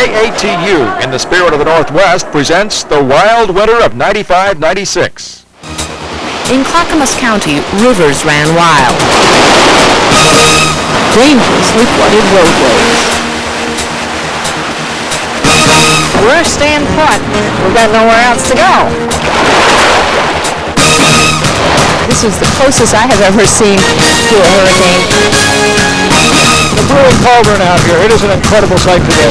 KATU, in the spirit of the Northwest, presents the wild winter of 95-96. In Clackamas County, rivers ran wild. Dangerously flooded roadways. We're staying put. We've got nowhere else to go. This is the closest I have ever seen to a hurricane. The brewing cauldron out here. It is an incredible sight today.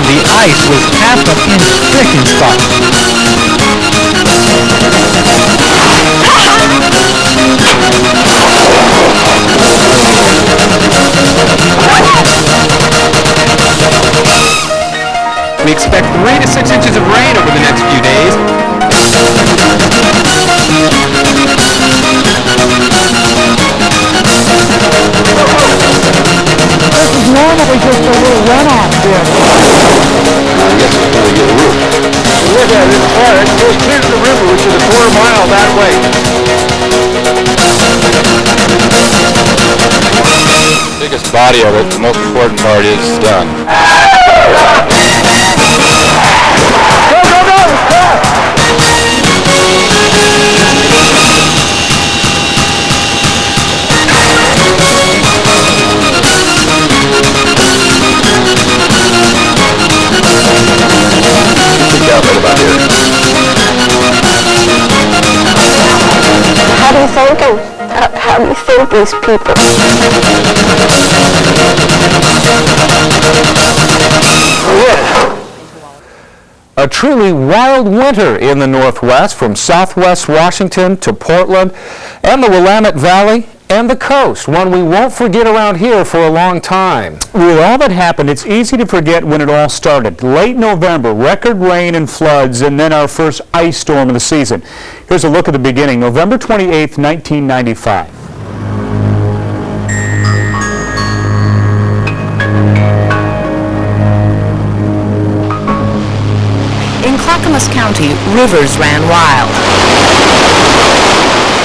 The ice was half an inch thick in spots. We expect 3 to 6 inches of rain over the next few days. This is normally just a little runoff here. Look at it, it goes clear to the river, which is a quarter mile that way. The biggest body of it, the most important part is done. How do you think these people? A truly wild winter in the Northwest, from southwest Washington to Portland and the Willamette Valley and the coast, one we won't forget around here for a long time. With all that happened, it's easy to forget when it all started. Late November, record rain and floods, and then our first ice storm of the season. Here's a look at the beginning, November 28th, 1995. In Clackamas County, rivers ran wild.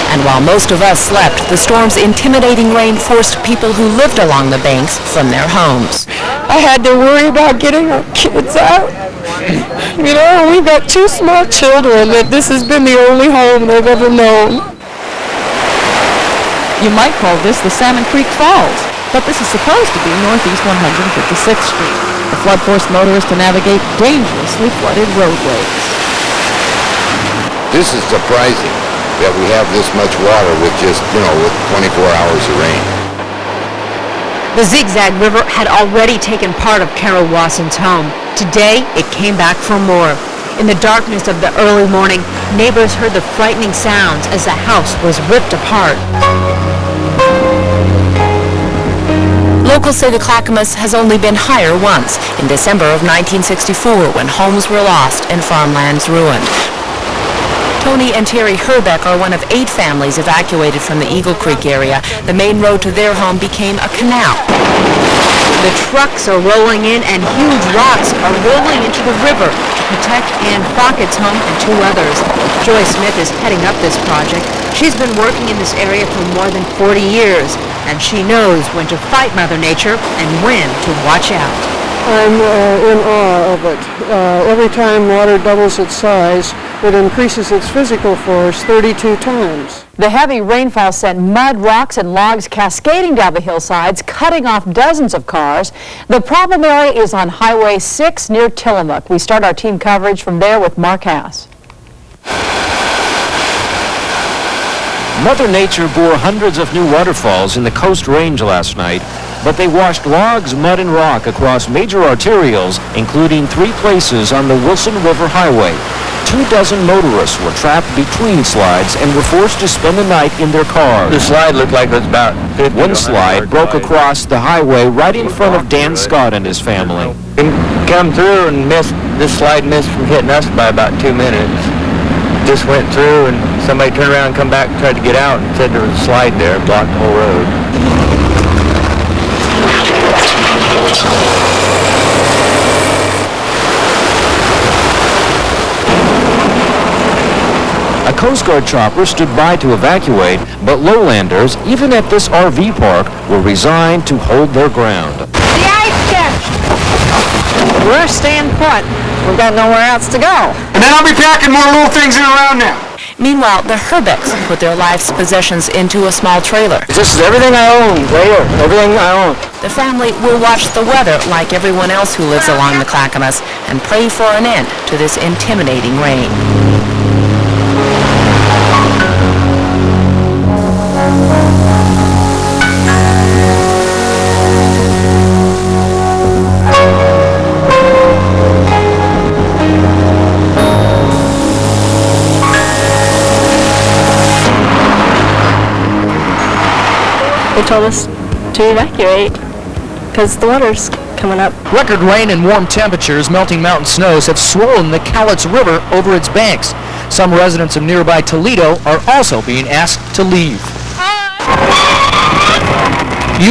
And while most of us slept, the storm's intimidating rain forced people who lived along the banks from their homes. I had to worry about getting our kids out. You know, we've got 2 small children that this has been the only home they've ever known. You might call this the Salmon Creek Falls, but this is supposed to be Northeast 156th Street. The flood forced motorists to navigate dangerously flooded roadways. This is surprising that we have this much water with just, with 24 hours of rain. The Zigzag River had already taken part of Carol Wasson's home. Today, it came back for more. In the darkness of the early morning, neighbors heard the frightening sounds as the house was ripped apart. Locals say the Clackamas has only been higher once, in December of 1964, when homes were lost and farmlands ruined. Tony and Terry Herbeck are one of 8 families evacuated from the Eagle Creek area. The main road to their home became a canal. The trucks are rolling in and huge rocks are rolling into the river to protect Ann Crockett's home and 2 others. Joy Smith is heading up this project. She's been working in this area for more than 40 years, and she knows when to fight Mother Nature and when to watch out. I'm in awe of it. Every time water doubles its size, it increases its physical force 32 times. The heavy rainfall sent mud, rocks, and logs cascading down the hillsides, cutting off dozens of cars. The problem area is on Highway 6 near Tillamook. We start our team coverage from there with Mark Hass. Mother Nature bore hundreds of new waterfalls in the Coast Range last night, but they washed logs, mud, and rock across major arterials, including 3 places on the Wilson River Highway. 24 motorists were trapped between slides and were forced to spend the night in their cars. The slide looked like it was about 50. One slide broke across the highway right in front of Dan Scott and his family. We come through and this slide missed from hitting us by about 2 minutes. Just went through and somebody turned around and come back and tried to get out and said there was a slide there, blocked the whole road. A Coast Guard chopper stood by to evacuate, but lowlanders, even at this RV park, were resigned to hold their ground. The ice catch! We're staying put. We've got nowhere else to go. And then I'll be packing more little things in around now. Meanwhile, the Herbecks put their life's possessions into a small trailer. This is everything I own, right here. Everything I own. The family will watch the weather like everyone else who lives along the Clackamas and pray for an end to this intimidating rain. They told us to evacuate because the water's coming up. Record rain and warm temperatures, melting mountain snows have swollen the KATU River over its banks. Some residents of nearby Toledo are also being asked to leave.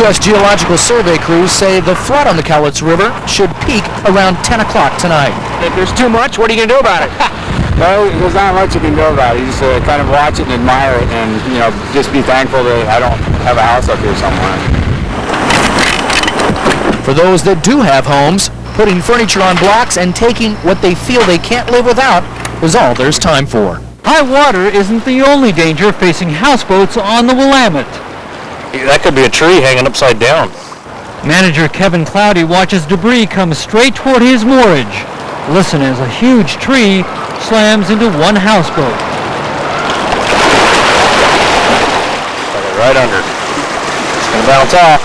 U.S. Geological Survey crews say the flood on the KATU River should peak around 10 o'clock tonight. If there's too much, what are you going to do about it? Well, there's not much you can do about it. You just kind of watch it and admire it and, just be thankful that I don't have a house up here somewhere. For those that do have homes, putting furniture on blocks and taking what they feel they can't live without is all there's time for. High water isn't the only danger facing houseboats on the Willamette. That could be a tree hanging upside down. Manager Kevin Cloudy watches debris come straight toward his moorage. Listen as a huge tree slams into one houseboat. Right under. It's going to bounce off.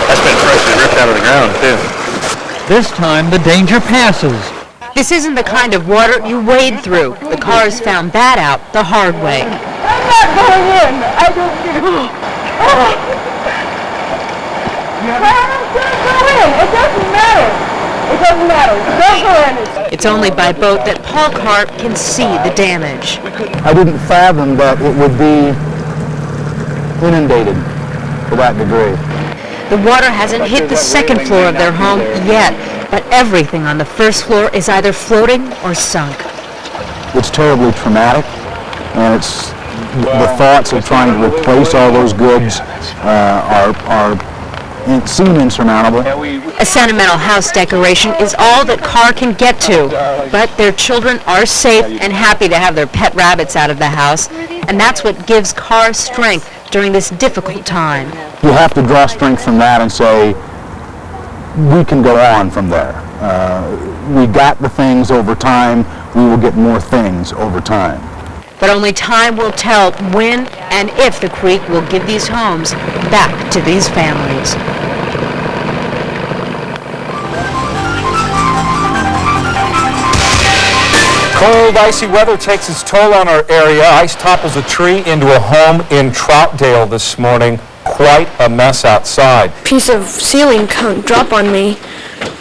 That's been freshly ripped out of the ground, too. This time the danger passes. This isn't the kind of water you wade through. The cars found that out the hard way. I'm not going in. I don't get It doesn't matter. It doesn't matter. Don't go in. It's only by boat that Paul Carp can see the damage. I didn't fathom that it would be inundated to that degree. The water hasn't hit the second floor of their home yet, but everything on the first floor is either floating or sunk. It's terribly traumatic, and it's the thoughts of trying to replace all those goods seem insurmountable. A sentimental house decoration is all that Carr can get to, but their children are safe and happy to have their pet rabbits out of the house, and that's what gives Carr strength during this difficult time. You have to draw strength from that and say, we can go on from there. We got the things over time, we will get more things over time. But only time will tell when and if the creek will give these homes back to these families. Cold, icy weather takes its toll on our area. Ice topples a tree into a home in Troutdale this morning. Quite a mess outside. Piece of ceiling dropped on me,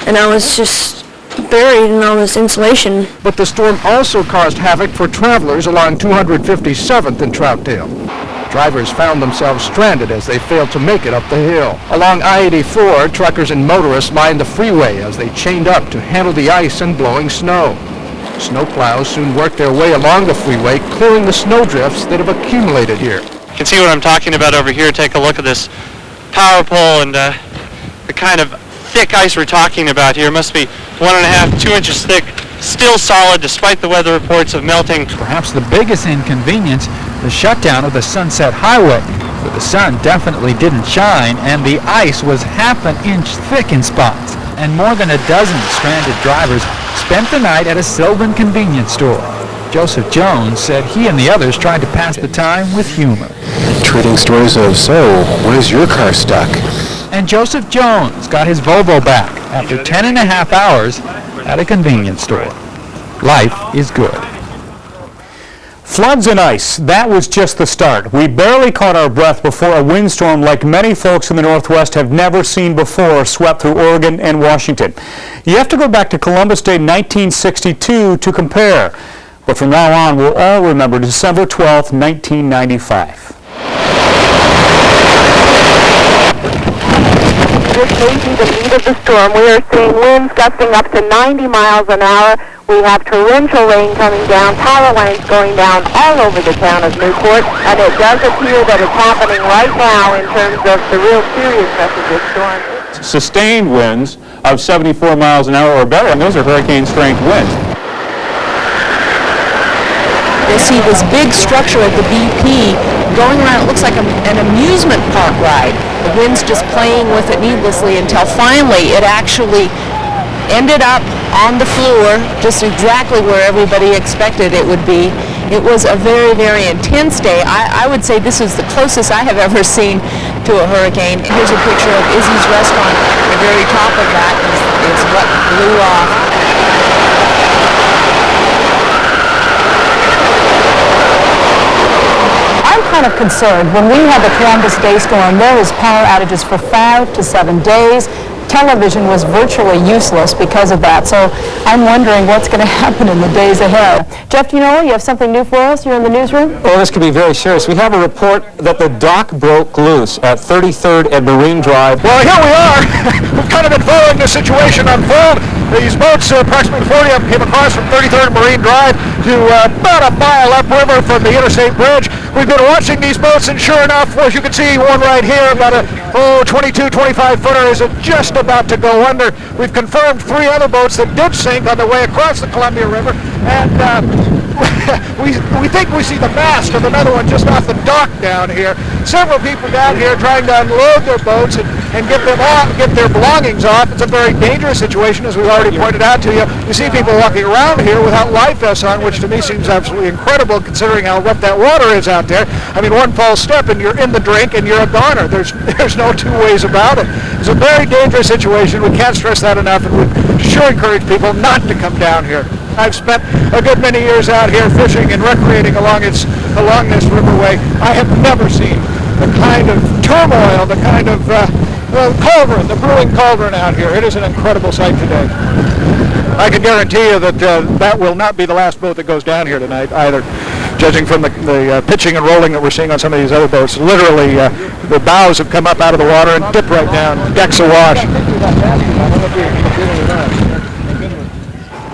and I was just buried in all this insulation. But the storm also caused havoc for travelers along 257th in Troutdale. Drivers found themselves stranded as they failed to make it up the hill. Along I-84, truckers and motorists lined the freeway as they chained up to handle the ice and blowing snow. Snowplows soon worked their way along the freeway, clearing the snowdrifts that have accumulated here. You can see what I'm talking about over here. Take a look at this power pole and the kind of thick ice we're talking about here. It must be 1.5, 2 inches thick, still solid despite the weather reports of melting. Perhaps the biggest inconvenience, the shutdown of the Sunset Highway, where the sun definitely didn't shine and the ice was half an inch thick in spots. And more than a dozen stranded drivers spent the night at a Sylvan convenience store. Joseph Jones said he and the others tried to pass the time with humor. Trading stories of, so, where's your car stuck? And Joseph Jones got his Volvo back after 10.5 hours at a convenience store. Life is good. Floods and ice, that was just the start. We barely caught our breath before a windstorm like many folks in the Northwest have never seen before swept through Oregon and Washington. You have to go back to Columbus Day 1962 to compare. But from now on, we'll all remember December 12, 1995. This may be the meat of the storm. We are seeing winds gusting up to 90 miles an hour. We have torrential rain coming down, power lines going down all over the town of Newport, and it does appear that it's happening right now in terms of the real seriousness of this storm. Sustained winds of 74 miles an hour or better, and those are hurricane-strength winds. They see this big structure at the BP going around. It looks like an amusement park ride. The wind's just playing with it needlessly until finally it actually ended up on the floor just exactly where everybody expected it would be. It was a very, very intense day. I would say this is the closest I have ever seen to a hurricane. Here's a picture of Izzy's restaurant. The very top of that is what blew off. I'm kind of concerned. When we had the Columbus Day storm, there was power outages for 5 to 7 days. Television was virtually useless because of that. So I'm wondering what's going to happen in the days ahead. Jeff, do you know you have something new for us? You're in the newsroom? Well, this could be very serious. We have a report that the dock broke loose at 33rd and Marine Drive. Well, here we are. We've kind of been following this situation unfold. These boats, approximately 40 of them, came across from 33rd and Marine Drive to about a mile upriver from the interstate bridge. We've been watching these boats, and sure enough, as you can see, one right here, about a 22, 25-footer is just about to go under. We've confirmed 3 other boats that did sink on their way across the Columbia River, and we think we see the mast of another one just off the dock down here. Several people down here trying to unload their boats and get them off, get their belongings off. It's a very dangerous situation, as we've already pointed out to you. You see people walking around here without life vests on, which to me seems absolutely incredible considering how rough that water is out there. I mean, one false step and you're in the drink and you're a goner. There's no two ways about it. It's a very dangerous situation. We can't stress that enough, and we sure encourage people not to come down here. I've spent a good many years out here fishing and recreating along this riverway. I have never seen the kind of turmoil, the kind of cauldron, the brewing cauldron out here. It is an incredible sight today. I can guarantee you that that will not be the last boat that goes down here tonight either. Judging from the pitching and rolling that we're seeing on some of these other boats, literally the bows have come up out of the water and dipped right down, decks awash.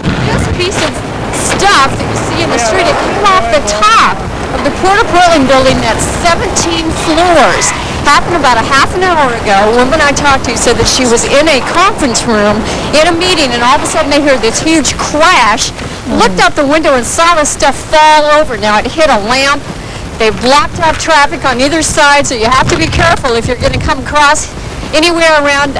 This piece of stuff that you see in the street, it came off the top of the Port of Portland building that's 17 floors. Happened about a half an hour ago. A woman I talked to said that she was in a conference room in a meeting, and all of a sudden they heard this huge crash, looked out the window and saw this stuff fall over. Now it hit a lamp. They've blocked off traffic on either side, so you have to be careful if you're going to come across anywhere around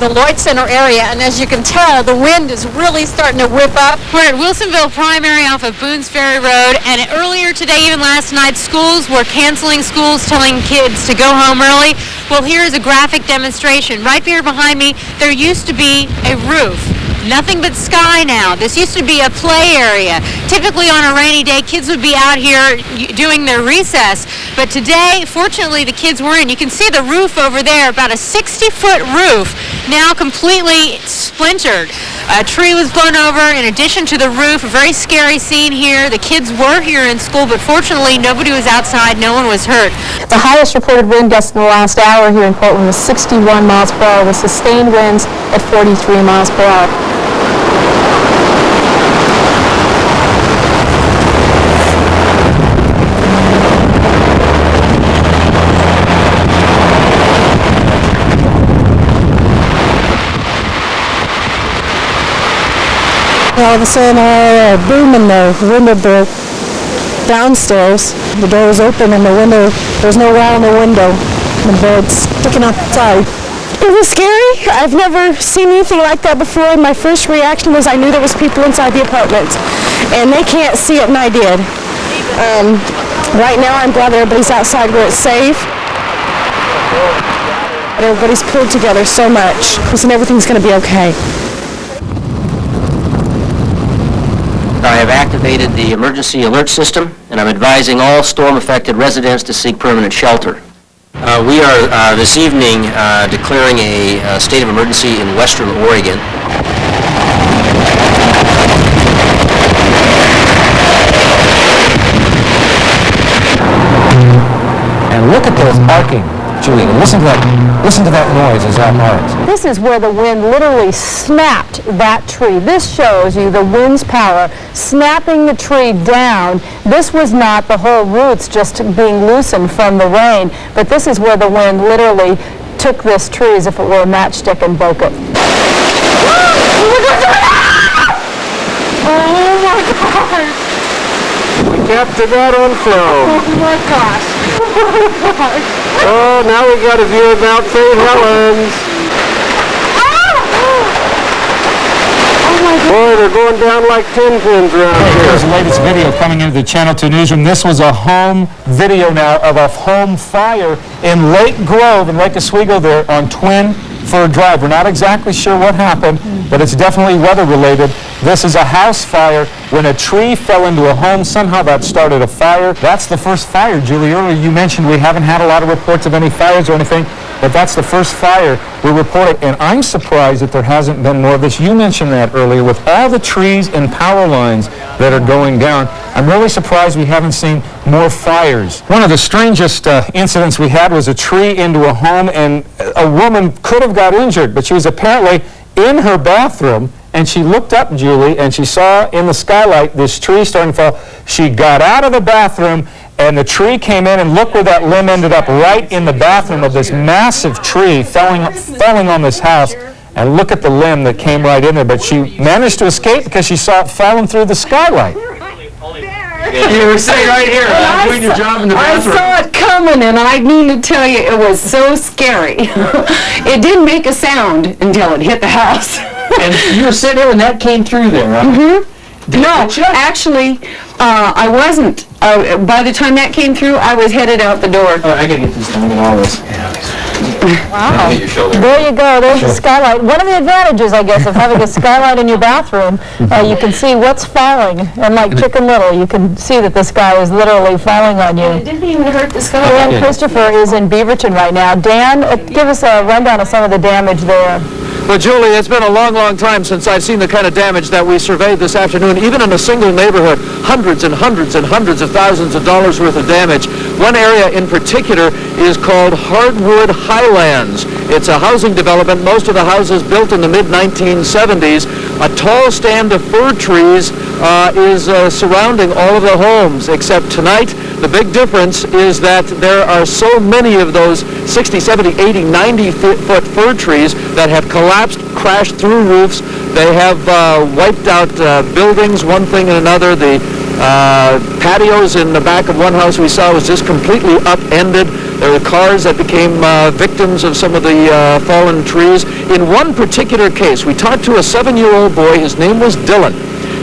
the Lloyd Center area. And as you can tell, the wind is really starting to whip up. We're at Wilsonville Primary off of Boones Ferry Road, and earlier today, even last night, schools were canceling schools, telling kids to go home early. Well, here is a graphic demonstration. Right here behind me, there used to be a roof. Nothing but sky now. This used to be a play area. Typically on a rainy day, kids would be out here doing their recess. But today, fortunately, the kids were in. You can see the roof over there, about a 60-foot roof, now completely splintered. A tree was blown over in addition to the roof. A very scary scene here. The kids were here in school, but fortunately, nobody was outside. No one was hurt. The highest reported wind gust in the last hour here in Portland was 61 miles per hour, with sustained winds at 43 miles per hour. All of a sudden, a boom in the window broke downstairs. The door was open and the window, there's no wall in the window. The bird's sticking outside. It was scary. I've never seen anything like that before. My first reaction was I knew there was people inside the apartment, and they can't see it, and I did. Right now, I'm glad everybody's outside where it's safe. Everybody's pulled together so much, and everything's going to be okay. I have activated the emergency alert system, and I'm advising all storm-affected residents to seek permanent shelter. We are this evening declaring a state of emergency in western Oregon. And look at those arcing Julie, listen to that noise as that marks. This is where the wind literally snapped that tree. This shows you the wind's power snapping the tree down. This was not the whole roots just being loosened from the rain, but this is where the wind literally took this tree as if it were a matchstick and broke it. Oh my God! We captured that on film. Oh my gosh! Oh, now we got a view of Mount St. Helens. Boy, they're going down like 10 pins around here. Here's the latest video coming into the Channel 2 newsroom. This was a home video now of a home fire in Lake Grove in Lake Oswego there on Twin Fir Drive. We're not exactly sure what happened, but it's definitely weather related. This is a house fire when a tree fell into a home. Somehow that started a fire. That's the first fire, Julie. Earlier you mentioned we haven't had a lot of reports of any fires or anything, but that's the first fire we reported, and I'm surprised that there hasn't been more of this. You mentioned that earlier with all the trees and power lines that are going down. I'm really surprised we haven't seen more fires. One of the strangest incidents we had was a tree into a home, and a woman could have got injured, but she was apparently in her bathroom, and she looked up, Julie, and she saw in the skylight this tree starting to fall. She got out of the bathroom, and the tree came in, and look where that limb ended up, right in the bathroom of this massive tree falling on this house. And look at the limb that came right in there, but she managed to escape because she saw it falling through the skylight. You were sitting right here, doing your job in the bathroom. I saw it coming, and I need to tell you, it was so scary. It didn't make a sound until it hit the house. And you were sitting there and that came through there, right? Mm-hmm. No, actually, I wasn't. By the time that came through, I was headed out the door. Oh, I gotta get this done with all this. Wow. There you go. There's the skylight. One of the advantages, I guess, of having a skylight in your bathroom, you can see what's falling. And like Chicken Little, you can see that the sky is literally falling on you. It didn't even hurt the sky. Dan Christopher is in Beaverton right now. Dan, give us a rundown of some of the damage there. Well, Julie, it's been a long, long time since I've seen the kind of damage that we surveyed this afternoon. Even in a single neighborhood, hundreds and hundreds and hundreds of thousands of dollars worth of damage. One area in particular is called Hardwood Highlands. It's a housing development, most of the houses built in the mid-1970s. A tall stand of fir trees is surrounding all of the homes, except tonight the big difference is that there are so many of those 60, 70, 80, 90-foot fir trees that have collapsed, crashed through roofs. They have wiped out buildings, one thing and another. The patios in the back of one house we saw was just completely upended. There were cars that became victims of some of the fallen trees. In one particular case, we talked to a 7-year-old boy. His name was Dylan.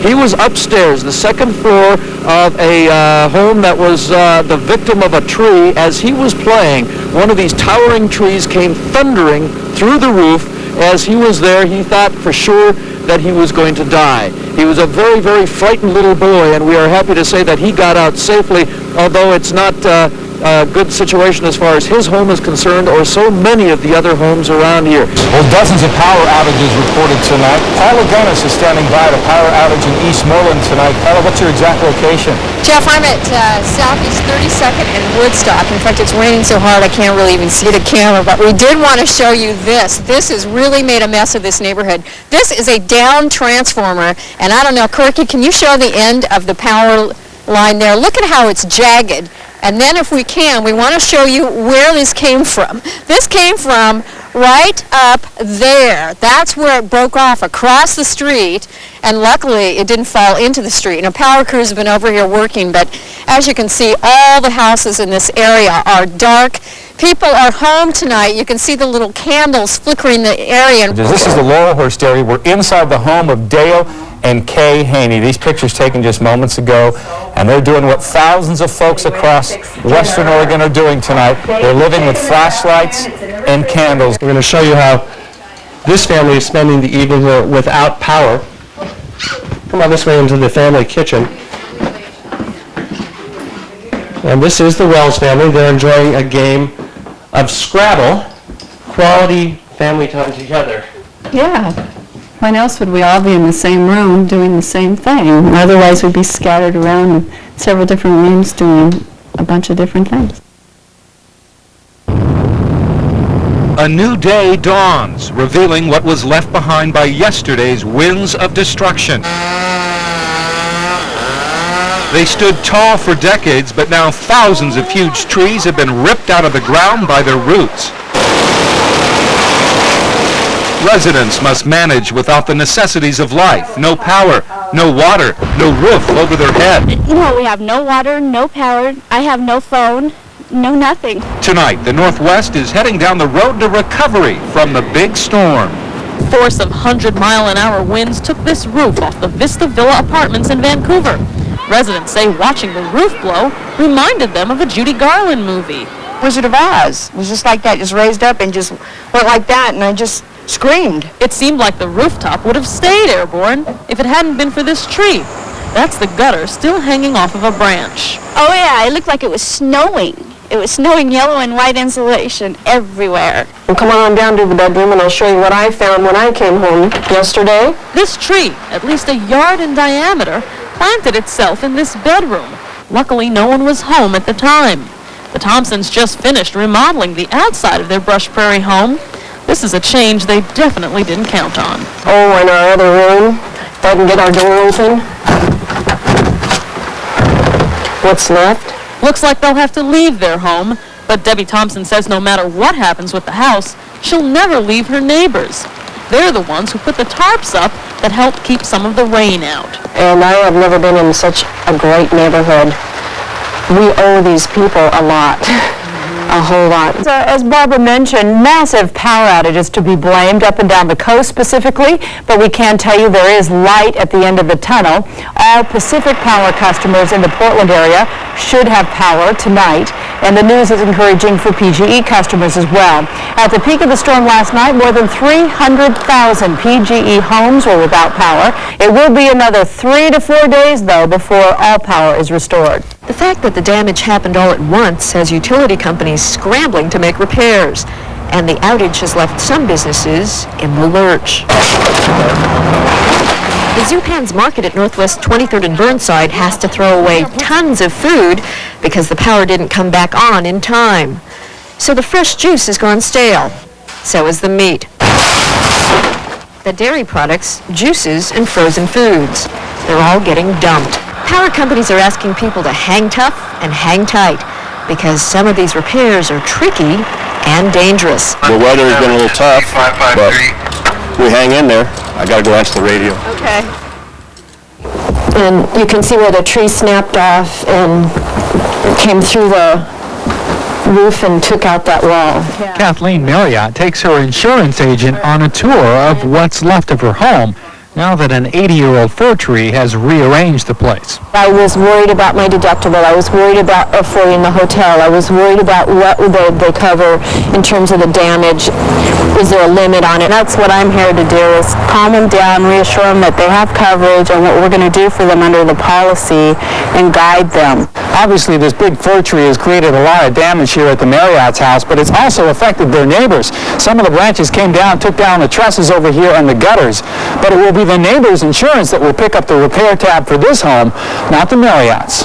He was upstairs, the second floor of a home that was the victim of a tree. As he was playing, one of these towering trees came thundering through the roof. As he was there, he thought for sure that he was going to die. He was a very, very frightened little boy, and we are happy to say that he got out safely, although it's not a good situation as far as his home is concerned or so many of the other homes around here. Well, dozens of power outages reported tonight. Paula Gunnis is standing by at a power outage in Eastmoreland tonight. Paula, what's your exact location? Jeff, I'm at Southeast 32nd and Woodstock. In fact, it's raining so hard I can't really even see the camera, but we did want to show you this. This has really made a mess of this neighborhood. This is a down transformer, and I don't know, Corky, can you show the end of the power line there? Look at how it's jagged. And then if we can, we want to show you where this came from. This came from right up there. That's where it broke off across the street, and luckily it didn't fall into the street. And power crews have been over here working, but as you can see, all the houses in this area are dark. People are home tonight. You can see the little candles flickering the area. This is the Laurelhurst area. We're inside the home of Dale and Kay Haney. These pictures taken just moments ago, and they're doing what thousands of folks across Western Oregon are doing tonight. They're living with flashlights and candles. We're going to show you how this family is spending the evening here without power. Come on this way into the family kitchen. And this is the Wells family. They're enjoying a game of Scrabble, quality family time together. Yeah. When else would we all be in the same room doing the same thing? Otherwise, we'd be scattered around in several different rooms doing a bunch of different things. A new day dawns, revealing what was left behind by yesterday's winds of destruction. They stood tall for decades, but now thousands of huge trees have been ripped out of the ground by their roots. Residents must manage without the necessities of life. No power, no water, no roof over their head. We have no water, no power. I have no phone, no nothing. Tonight, the Northwest is heading down the road to recovery from the big storm. Force of 100-mile-an-hour winds took this roof off the Vista Villa apartments in Vancouver. Residents say watching the roof blow reminded them of a Judy Garland movie. Wizard of Oz. It was just like that, just raised up and just went like that, and I just screamed. It seemed like the rooftop would have stayed airborne if it hadn't been for this tree. That's the gutter still hanging off of a branch. Oh yeah, it looked like it was snowing. It was snowing yellow and white insulation everywhere. Well, come on down to the bedroom and I'll show you what I found when I came home yesterday. This tree, at least a yard in diameter, planted itself in this bedroom. Luckily, no one was home at the time. The Thompsons just finished remodeling the outside of their Brush Prairie home. This is a change they definitely didn't count on. Oh, in our other room, if I can get our door open. What's left? Looks like they'll have to leave their home, but Debbie Thompson says no matter what happens with the house, she'll never leave her neighbors. They're the ones who put the tarps up that helped keep some of the rain out. And I have never been in such a great neighborhood. We owe these people a lot. A whole lot. So, as Barbara mentioned, massive power outages to be blamed up and down the coast specifically, but we can tell you there is light at the end of the tunnel. All Pacific Power customers in the Portland area should have power tonight, and the news is encouraging for PGE customers as well. At the peak of the storm last night, more than 300,000 PGE homes were without power. It will be another 3 to 4 days, though, before all power is restored. The fact that the damage happened all at once has utility companies scrambling to make repairs, and the outage has left some businesses in the lurch. The Zupan's Market at Northwest 23rd and Burnside has to throw away tons of food because the power didn't come back on in time. So the fresh juice has gone stale. So has the meat. The dairy products, juices, and frozen foods. They're all getting dumped. Power companies are asking people to hang tough and hang tight because some of these repairs are tricky and dangerous. The weather has been a little tough, but we hang in there. I gotta go answer the radio. Okay. And you can see where the tree snapped off and it came through the roof and took out that wall. Kathleen Marriott takes her insurance agent on a tour of what's left of her home now that an 80-year-old fir tree has rearranged the place. I was worried about my deductible. I was worried about affording the hotel. I was worried about what they cover in terms of the damage. Is there a limit on it? That's what I'm here to do, is calm them down, reassure them that they have coverage and what we're going to do for them under the policy and guide them. Obviously, this big fir tree has created a lot of damage here at the Marriott's house, but it's also affected their neighbors. Some of the branches came down, took down the trusses over here and the gutters, but it will be the neighbors' insurance that will pick up the repair tab for this home, not the Marriott's.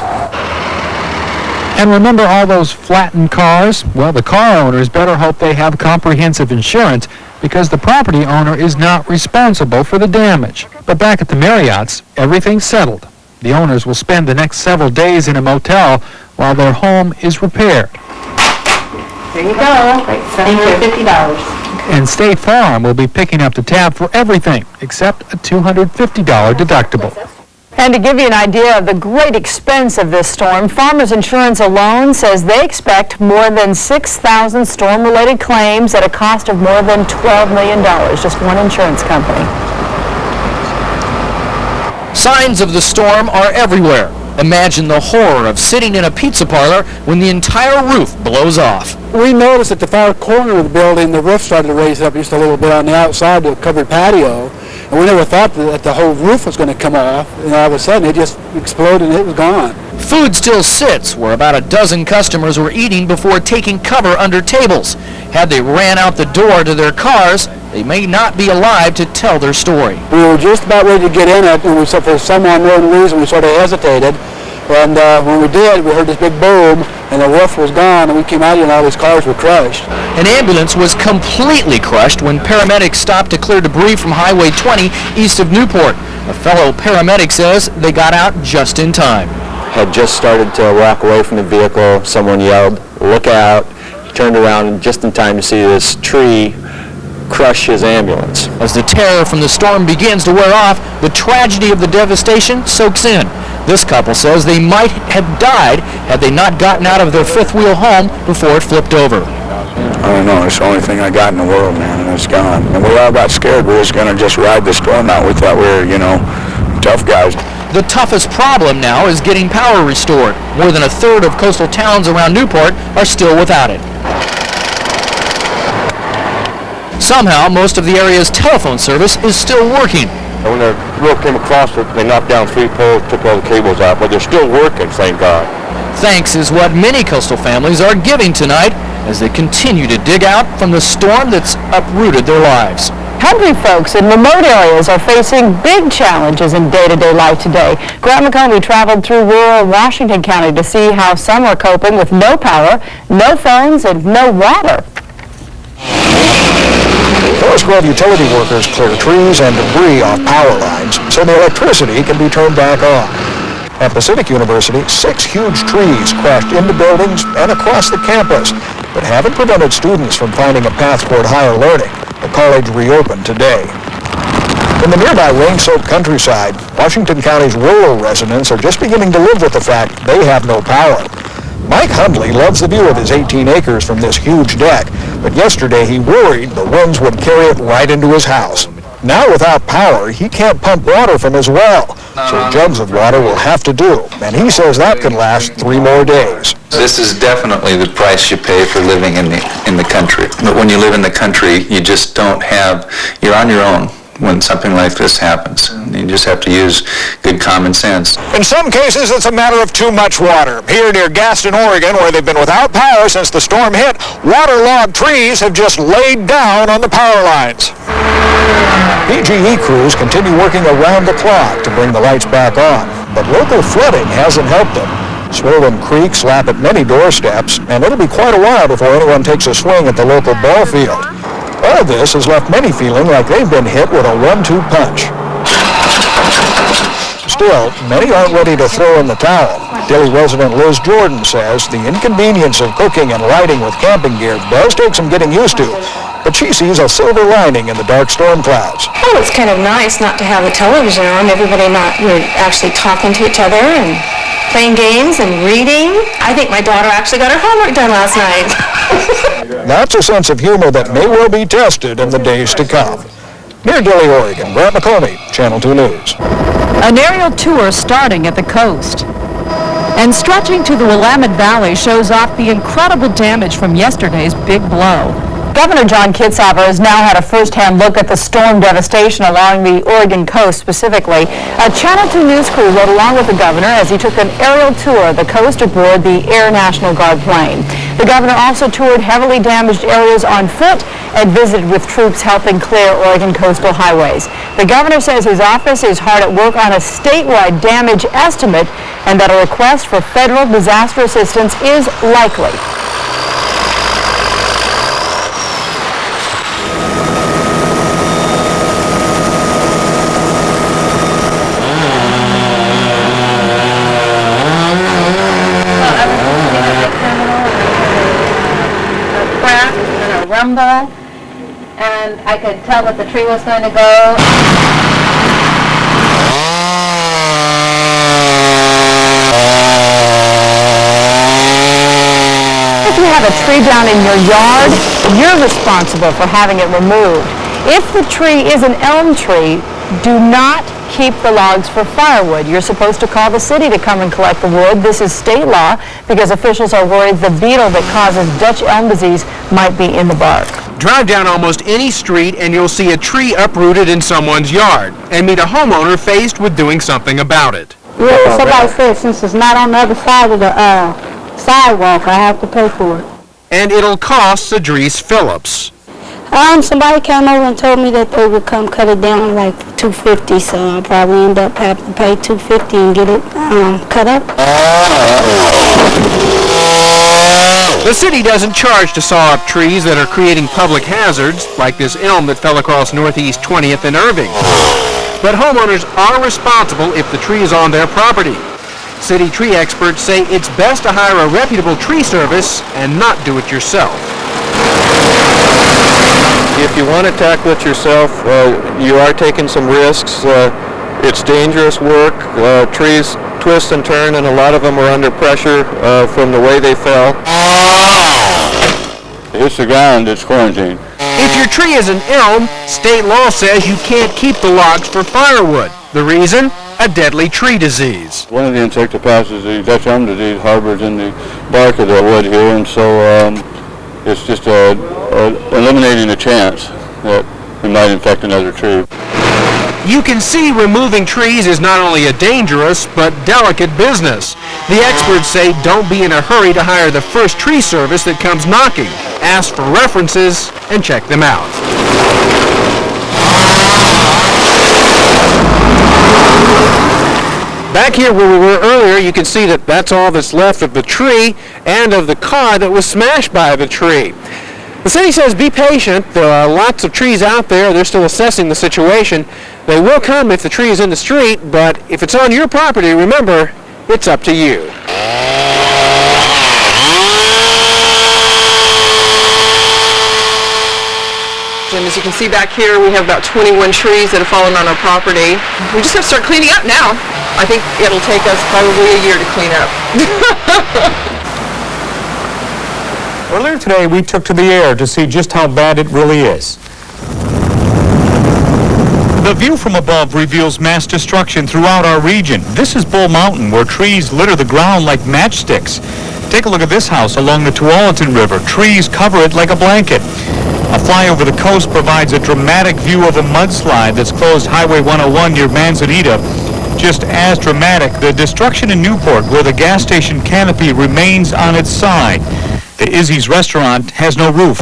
And remember all those flattened cars? Well, the car owners better hope they have comprehensive insurance because the property owner is not responsible for the damage. But back at the Marriott's, everything's settled. The owners will spend the next several days in a motel while their home is repaired. There you go. $750. And State Farm will be picking up the tab for everything except a $250 deductible. And to give you an idea of the great expense of this storm, Farmers Insurance alone says they expect more than 6,000 storm-related claims at a cost of more than $12 million, just one insurance company. Signs of the storm are everywhere. Imagine the horror of sitting in a pizza parlor when the entire roof blows off. We noticed at the far corner of the building, the roof started to raise up just a little bit on the outside to a covered patio. And we never thought that the whole roof was going to come off. And all of a sudden, it just exploded and it was gone. Food still sits where about a dozen customers were eating before taking cover under tables. Had they ran out the door to their cars, they may not be alive to tell their story. We were just about ready to get in it, and for some unknown reason, we sort of hesitated. And when we did, we heard this big boom, and the roof was gone, and we came out here and all these cars were crushed. An ambulance was completely crushed when paramedics stopped to clear debris from Highway 20 east of Newport. A fellow paramedic says they got out just in time. Had just started to walk away from the vehicle. Someone yelled, "Look out!" Turned around just in time to see this tree crush his ambulance. As the terror from the storm begins to wear off, the tragedy of the devastation soaks in. This couple says they might have died had they not gotten out of their fifth wheel home before it flipped over. I don't know, it's the only thing I got in the world, man, and it's gone. And we all got scared. We was going to just ride the storm out. We thought we were, tough guys. The toughest problem now is getting power restored. More than a third of coastal towns around Newport are still without it. Somehow, most of the area's telephone service is still working. When the roof came across it, they knocked down 3 poles, took all the cables out, but they're still working, thank God. Thanks is what many coastal families are giving tonight as they continue to dig out from the storm that's uprooted their lives. Country folks in remote areas are facing big challenges in day-to-day life today. Grant McCombie traveled through rural Washington County to see how some are coping with no power, no phones, and no water. Forest Grove utility workers clear trees and debris off power lines so the electricity can be turned back on. At Pacific University, 6 huge trees crashed into buildings and across the campus, but haven't prevented students from finding a path toward higher learning. The college reopened today. In the nearby rain-soaked countryside, Washington County's rural residents are just beginning to live with the fact they have no power. Mike Hundley loves the view of his 18 acres from this huge deck, but yesterday he worried the winds would carry it right into his house. Now without power, he can't pump water from his well, so jugs of water will have to do, and he says that could last 3 more days. This is definitely the price you pay for living in the country. But when you live in the country, you just don't have, you're on your own when something like this happens. You just have to use good common sense. In some cases, it's a matter of too much water. Here near Gaston, Oregon, where they've been without power since the storm hit, waterlogged trees have just laid down on the power lines. PG&E crews continue working around the clock to bring the lights back on, but local flooding hasn't helped them. Swollen creeks lap at many doorsteps, and it'll be quite a while before anyone takes a swing at the local ball field. All this has left many feeling like they've been hit with a 1-2 punch. Still, many aren't ready to throw in the towel. Dilley resident Liz Jordan says the inconvenience of cooking and lighting with camping gear does take some getting used to, but she sees a silver lining in the dark storm clouds. Oh, it's kind of nice not to have the television on, everybody we're actually talking to each other and playing games and reading. I think my daughter actually got her homework done last night. That's a sense of humor that may well be tested in the days to come. Near Dilley, Oregon, Grant McCombie, Channel 2 News. An aerial tour starting at the coast. And stretching to the Willamette Valley shows off the incredible damage from yesterday's big blow. Governor John Kitzhaber has now had a first-hand look at the storm devastation along the Oregon coast specifically. A Channel 2 News crew rode along with the governor as he took an aerial tour of the coast aboard the Air National Guard plane. The governor also toured heavily damaged areas on foot and visited with troops helping clear Oregon coastal highways. The governor says his office is hard at work on a statewide damage estimate and that a request for federal disaster assistance is likely. Rumble, and I could tell that the tree was going to go. If you have a tree down in your yard, you're responsible for having it removed. If the tree is an elm tree, do not keep the logs for firewood. You're supposed to call the city to come and collect the wood. This is state law because officials are worried the beetle that causes Dutch elm disease might be in the bark. Drive down almost any street and you'll see a tree uprooted in someone's yard and meet a homeowner faced with doing something about it. Yeah, somebody said since it's not on the other side of the sidewalk, I have to pay for it. And it'll cost Cedrice Phillips. Somebody came over and told me that they would come cut it down like $250, so I'll probably end up having to pay $250 and get it cut up. The city doesn't charge to saw up trees that are creating public hazards, like this elm that fell across Northeast 20th and Irving. But homeowners are responsible if the tree is on their property. City tree experts say it's best to hire a reputable tree service and not do it yourself. If you want to tackle it yourself, you are taking some risks. It's dangerous work. Trees twist and turn, and a lot of them are under pressure from the way they fell. It's the ground, it's quarantine. If your tree is an elm, state law says you can't keep the logs for firewood. The reason? A deadly tree disease. One of the insectopathogens, the Dutch elm disease, harbors in the bark of the wood here, and so it's just eliminating the chance that it might infect another tree. You can see removing trees is not only a dangerous, but delicate business. The experts say don't be in a hurry to hire the first tree service that comes knocking. Ask for references and check them out. Back here where we were earlier, you can see that that's all that's left of the tree and of the car that was smashed by the tree. The city says be patient. There are lots of trees out there. They're still assessing the situation. They will come if the tree is in the street, but if it's on your property, remember, it's up to you. And as you can see back here, we have about 21 trees that have fallen on our property. We just have to start cleaning up now. I think it'll take us probably a year to clean up. Earlier today, we took to the air to see just how bad it really is. The view from above reveals mass destruction throughout our region. This is Bull Mountain, where trees litter the ground like matchsticks. Take a look at this house along the Tualatin River. Trees cover it like a blanket. A flyover the coast provides a dramatic view of a mudslide that's closed Highway 101 near Manzanita. Just as dramatic, the destruction in Newport, where the gas station canopy remains on its side. The Izzy's restaurant has no roof.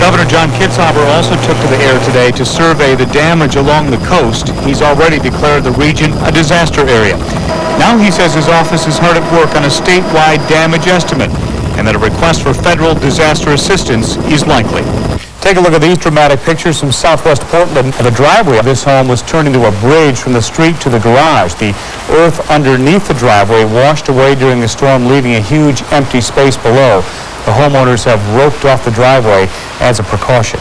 Governor John Kitzhaber also took to the air today to survey the damage along the coast. He's already declared the region a disaster area. Now he says his office is hard at work on a statewide damage estimate and that a request for federal disaster assistance is likely. Take a look at these dramatic pictures from southwest Portland. The driveway of this home was turned into a bridge from the street to the garage. The earth underneath the driveway washed away during the storm, leaving a huge empty space below. The homeowners have roped off the driveway as a precaution.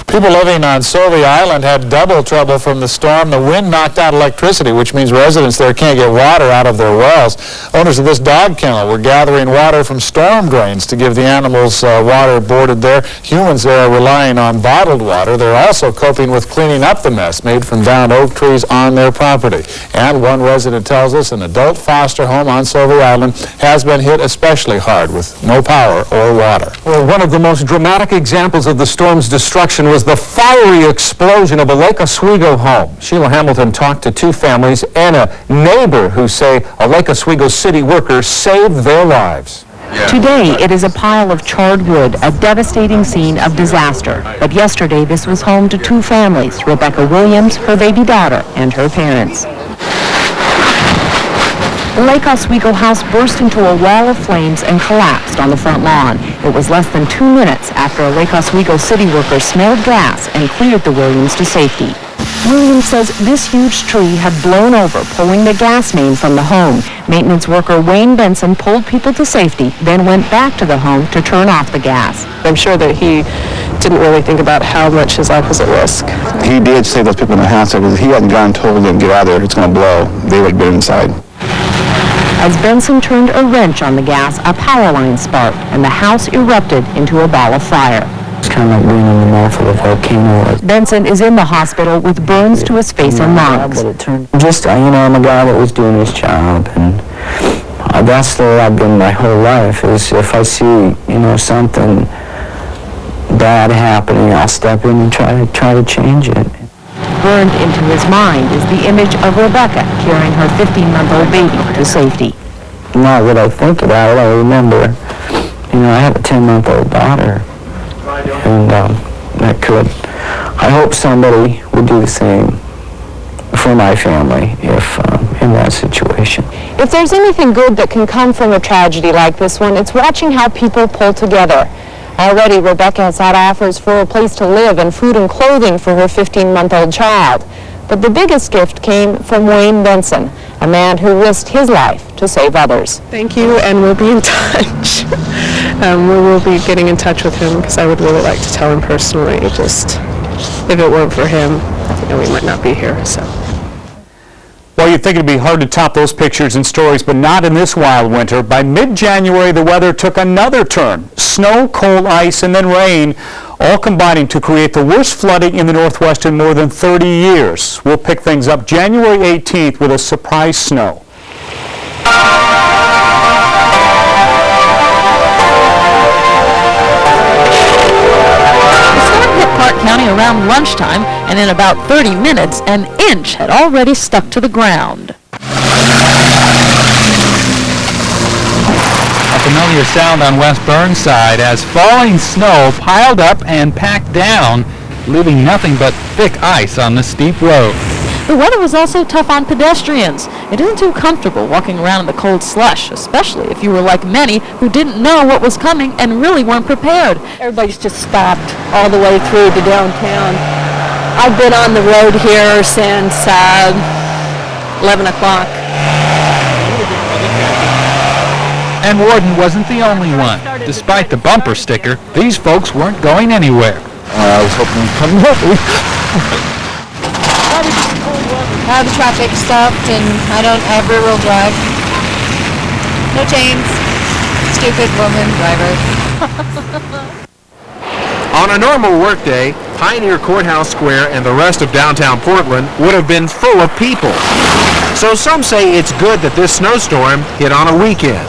People living on Sovey Island had double trouble from the storm. The wind knocked out electricity, which means residents there can't get water out of their wells. Owners of this dog kennel were gathering water from storm drains to give the animals water boarded there. Humans there are relying on bottled water. They're also coping with cleaning up the mess made from downed oak trees on their property. And one resident tells us an adult foster home on Sovey Island has been hit especially hard with no power or water. Well, one of the most dramatic examples of the storm's destruction was the fiery explosion of a Lake Oswego home. Sheila Hamilton talked to two families and a neighbor who say a Lake Oswego city worker saved their lives. Today, it is a pile of charred wood, a devastating scene of disaster. But yesterday, this was home to two families, Rebecca Williams, her baby daughter, and her parents. The Lake Oswego house burst into a wall of flames and collapsed on the front lawn. It was less than 2 minutes after a Lake Oswego city worker smelled gas and cleared the Williams to safety. Williams says this huge tree had blown over, pulling the gas main from the home. Maintenance worker Wayne Benson pulled people to safety, then went back to the home to turn off the gas. I'm sure that he didn't really think about how much his life was at risk. He did save those people in the house. If he hadn't gone and told them, get out of there, it's going to blow, they would have been inside. As Benson turned a wrench on the gas, a power line sparked, and the house erupted into a ball of fire. It's kind of like being in the mouth of a volcano. Benson is in the hospital with burns to his face and lungs. But it turned just, I'm a guy that was doing his job, and that's the way I've been my whole life, is if I see, something bad happening, I'll step in and try to change it. Burned into his mind is the image of Rebecca carrying her 15-month-old baby to safety. Now that I think about it, I remember, I have a 10-month-old daughter, and that could. I hope somebody would do the same for my family if in that situation. If there's anything good that can come from a tragedy like this one, it's watching how people pull together. Already, Rebecca has had offers for a place to live and food and clothing for her 15-month-old child. But the biggest gift came from Wayne Benson, a man who risked his life to save others. Thank you, and we'll be in touch. We will be getting in touch with him because I would really like to tell him personally. Just, if it weren't for him, we might not be here, so. Well, you'd think it'd be hard to top those pictures and stories, but not in this wild winter. By mid-January, the weather took another turn. Snow, cold, ice, and then rain, all combining to create the worst flooding in the Northwest in more than 30 years. We'll pick things up January 18th with a surprise snow. County around lunchtime, and in about 30 minutes, an inch had already stuck to the ground. A familiar sound on West Burnside as falling snow piled up and packed down, leaving nothing but thick ice on the steep road. The weather was also tough on pedestrians. It isn't too comfortable walking around in the cold slush, especially if you were like many who didn't know what was coming and really weren't prepared. Everybody's just stopped all the way through to downtown. I've been on the road here since 11 o'clock. And Warden wasn't the only one. Despite the bumper sticker, these folks weren't going anywhere. I was hoping to come up. The traffic stopped and I have rear-wheel drive. No chains. Stupid woman driver. On a normal workday, Pioneer Courthouse Square and the rest of downtown Portland would have been full of people. So some say it's good that this snowstorm hit on a weekend.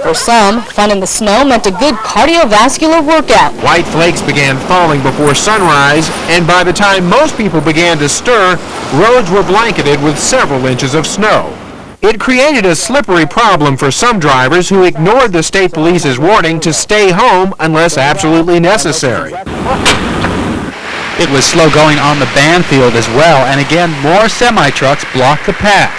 For some, fun in the snow meant a good cardiovascular workout. White flakes began falling before sunrise, and by the time most people began to stir, roads were blanketed with several inches of snow. It created a slippery problem for some drivers who ignored the state police's warning to stay home unless absolutely necessary. It was slow going on the Banfield as well, and again, more semi-trucks blocked the path.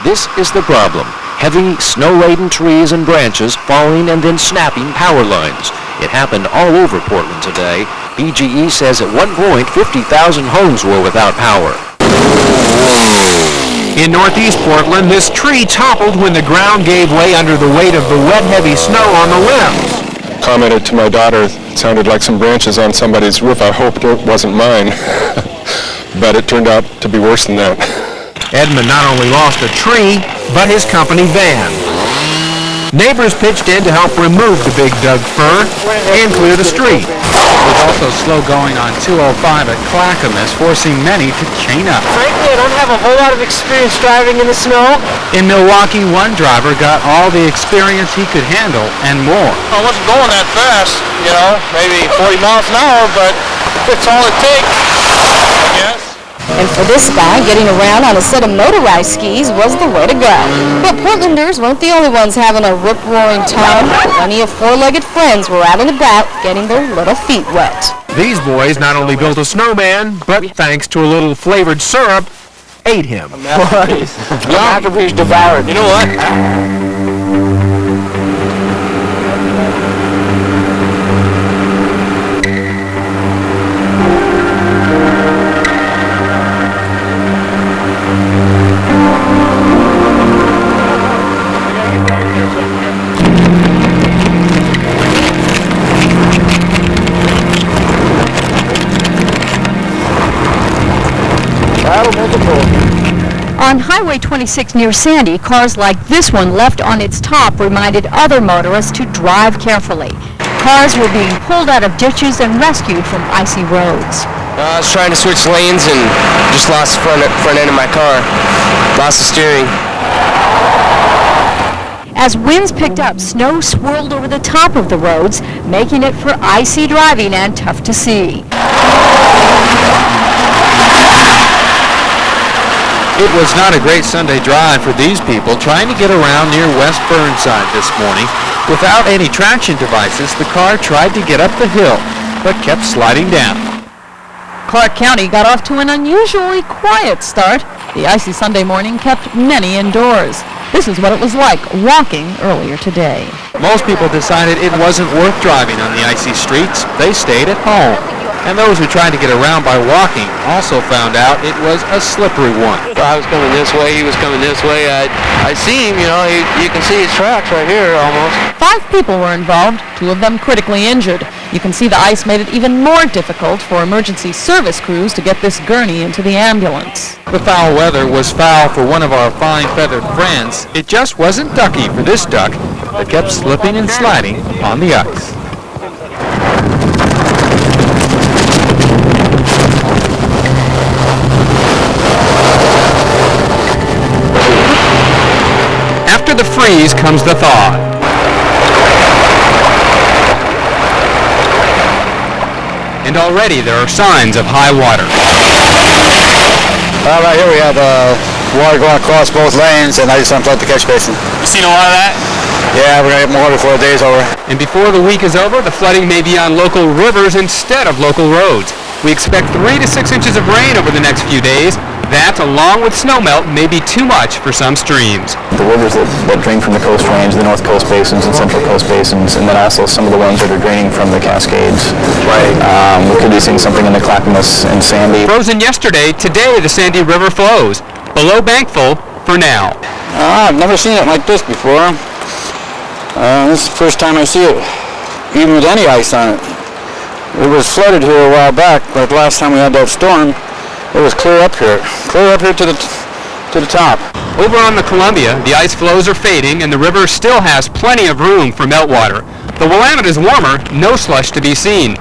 This is the problem. Heavy, snow-laden trees and branches falling and then snapping power lines. It happened all over Portland today. PGE says at one point 50,000 homes were without power. In northeast Portland, this tree toppled when the ground gave way under the weight of the wet, heavy snow on the limbs. Commented to my daughter, it sounded like some branches on somebody's roof. I hoped it wasn't mine. But it turned out to be worse than that. Edmund not only lost a tree, but his company van. Neighbors pitched in to help remove the big Doug fir and clear the street. It was also slow going on 205 at Clackamas, forcing many to chain up. Frankly, I don't have a whole lot of experience driving in the snow. In Milwaukee, one driver got all the experience he could handle and more. I wasn't going that fast, maybe 40 miles an hour, but it's all it takes, I guess. And for this guy, getting around on a set of motorized skis was the way to go. But Portlanders weren't the only ones having a rip-roaring time. Plenty of four-legged friends were out and about getting their little feet wet. These boys not only built a snowman, but thanks to a little flavored syrup, ate him. After we devoured. You know what? On Highway 26 near Sandy, cars like this one left on its top reminded other motorists to drive carefully. Cars were being pulled out of ditches and rescued from icy roads. I was trying to switch lanes and just lost the front end of my car. Lost the steering. As winds picked up, snow swirled over the top of the roads, making it for icy driving and tough to see. It was not a great Sunday drive for these people trying to get around near West Burnside this morning. Without any traction devices, the car tried to get up the hill, but kept sliding down. Clark County got off to an unusually quiet start. The icy Sunday morning kept many indoors. This is what it was like walking earlier today. Most people decided it wasn't worth driving on the icy streets. They stayed at home. And those who tried to get around by walking also found out it was a slippery one. I was coming this way, he was coming this way. I see him, you can see his tracks right here almost. 5 people were involved, 2 of them critically injured. You can see the ice made it even more difficult for emergency service crews to get this gurney into the ambulance. The foul weather was foul for one of our fine feathered friends. It just wasn't ducky for this duck that kept slipping and sliding on the ice. After the freeze comes the thaw. And already there are signs of high water. Right here we have water going across both lanes, and I just unplugged the catch basin. You seen a lot of that? Yeah, we're going to get more before the day's over. And before the week is over, the flooding may be on local rivers instead of local roads. We expect 3 to 6 inches of rain over the next few days. That, along with snowmelt, may be too much for some streams. The rivers that drain from the Coast Range, the North Coast Basins and Central Coast Basins, and then also some of the ones that are draining from the Cascades. Right. We could be seeing something in the Clackamas and Sandy. Frozen yesterday, today the Sandy River flows. Below bankful for now. I've never seen it like this before. This is the first time I see it, even with any ice on it. It was flooded here a while back, but last time we had that storm, it was clear up here to the top. Over on the Columbia, the ice flows are fading and the river still has plenty of room for meltwater. The Willamette is warmer, no slush to be seen.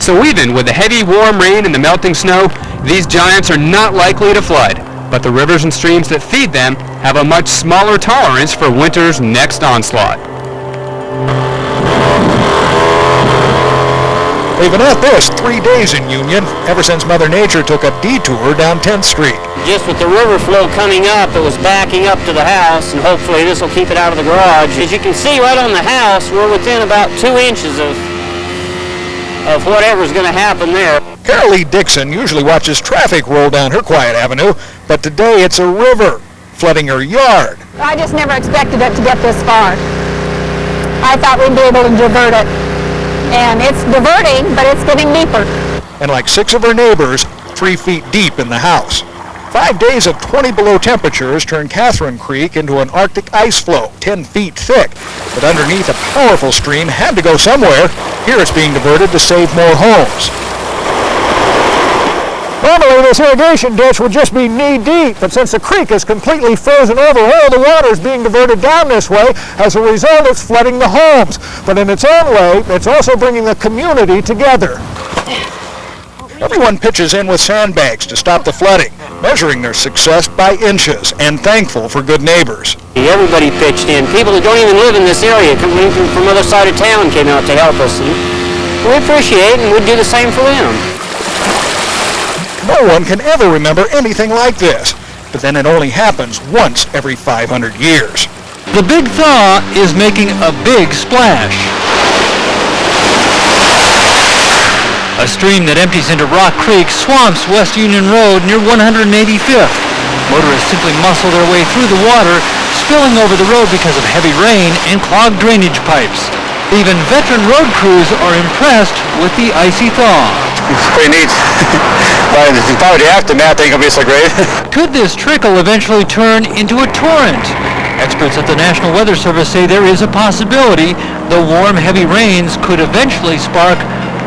So even with the heavy warm rain and the melting snow, these giants are not likely to flood. But the rivers and streams that feed them have a much smaller tolerance for winter's next onslaught. They've been at this 3 days in Union, ever since Mother Nature took a detour down 10th Street. Just with the river flow coming up, it was backing up to the house, and hopefully this will keep it out of the garage. As you can see right on the house, we're within about 2 inches of whatever's going to happen there. Carol Lee Dixon usually watches traffic roll down her quiet avenue, but today it's a river flooding her yard. I just never expected it to get this far. I thought we'd be able to divert it. And it's diverting, but it's getting deeper. And like 6 of her neighbors, 3 feet deep in the house. 5 days of 20 below temperatures turned Catherine Creek into an Arctic ice flow, 10 feet thick. But underneath, a powerful stream had to go somewhere. Here it's being diverted to save more homes. Normally this irrigation ditch would just be knee-deep, but since the creek is completely frozen over, all the water is being diverted down this way. As a result, it's flooding the homes. But in its own way, it's also bringing the community together. Everyone pitches in with sandbags to stop the flooding, measuring their success by inches, and thankful for good neighbors. Everybody pitched in. People that don't even live in this area, coming from other side of town, came out to help us. And we appreciate it, and we'd do the same for them. No one can ever remember anything like this, but then it only happens once every 500 years. The big thaw is making a big splash. A stream that empties into Rock Creek swamps West Union Road near 185th. Motorists simply muscle their way through the water, spilling over the road because of heavy rain and clogged drainage pipes. Even veteran road crews are impressed with the icy thaw. It's pretty neat. But if you thought the aftermath, I think it'll be so great. Could this trickle eventually turn into a torrent? Experts at the National Weather Service say there is a possibility the warm, heavy rains could eventually spark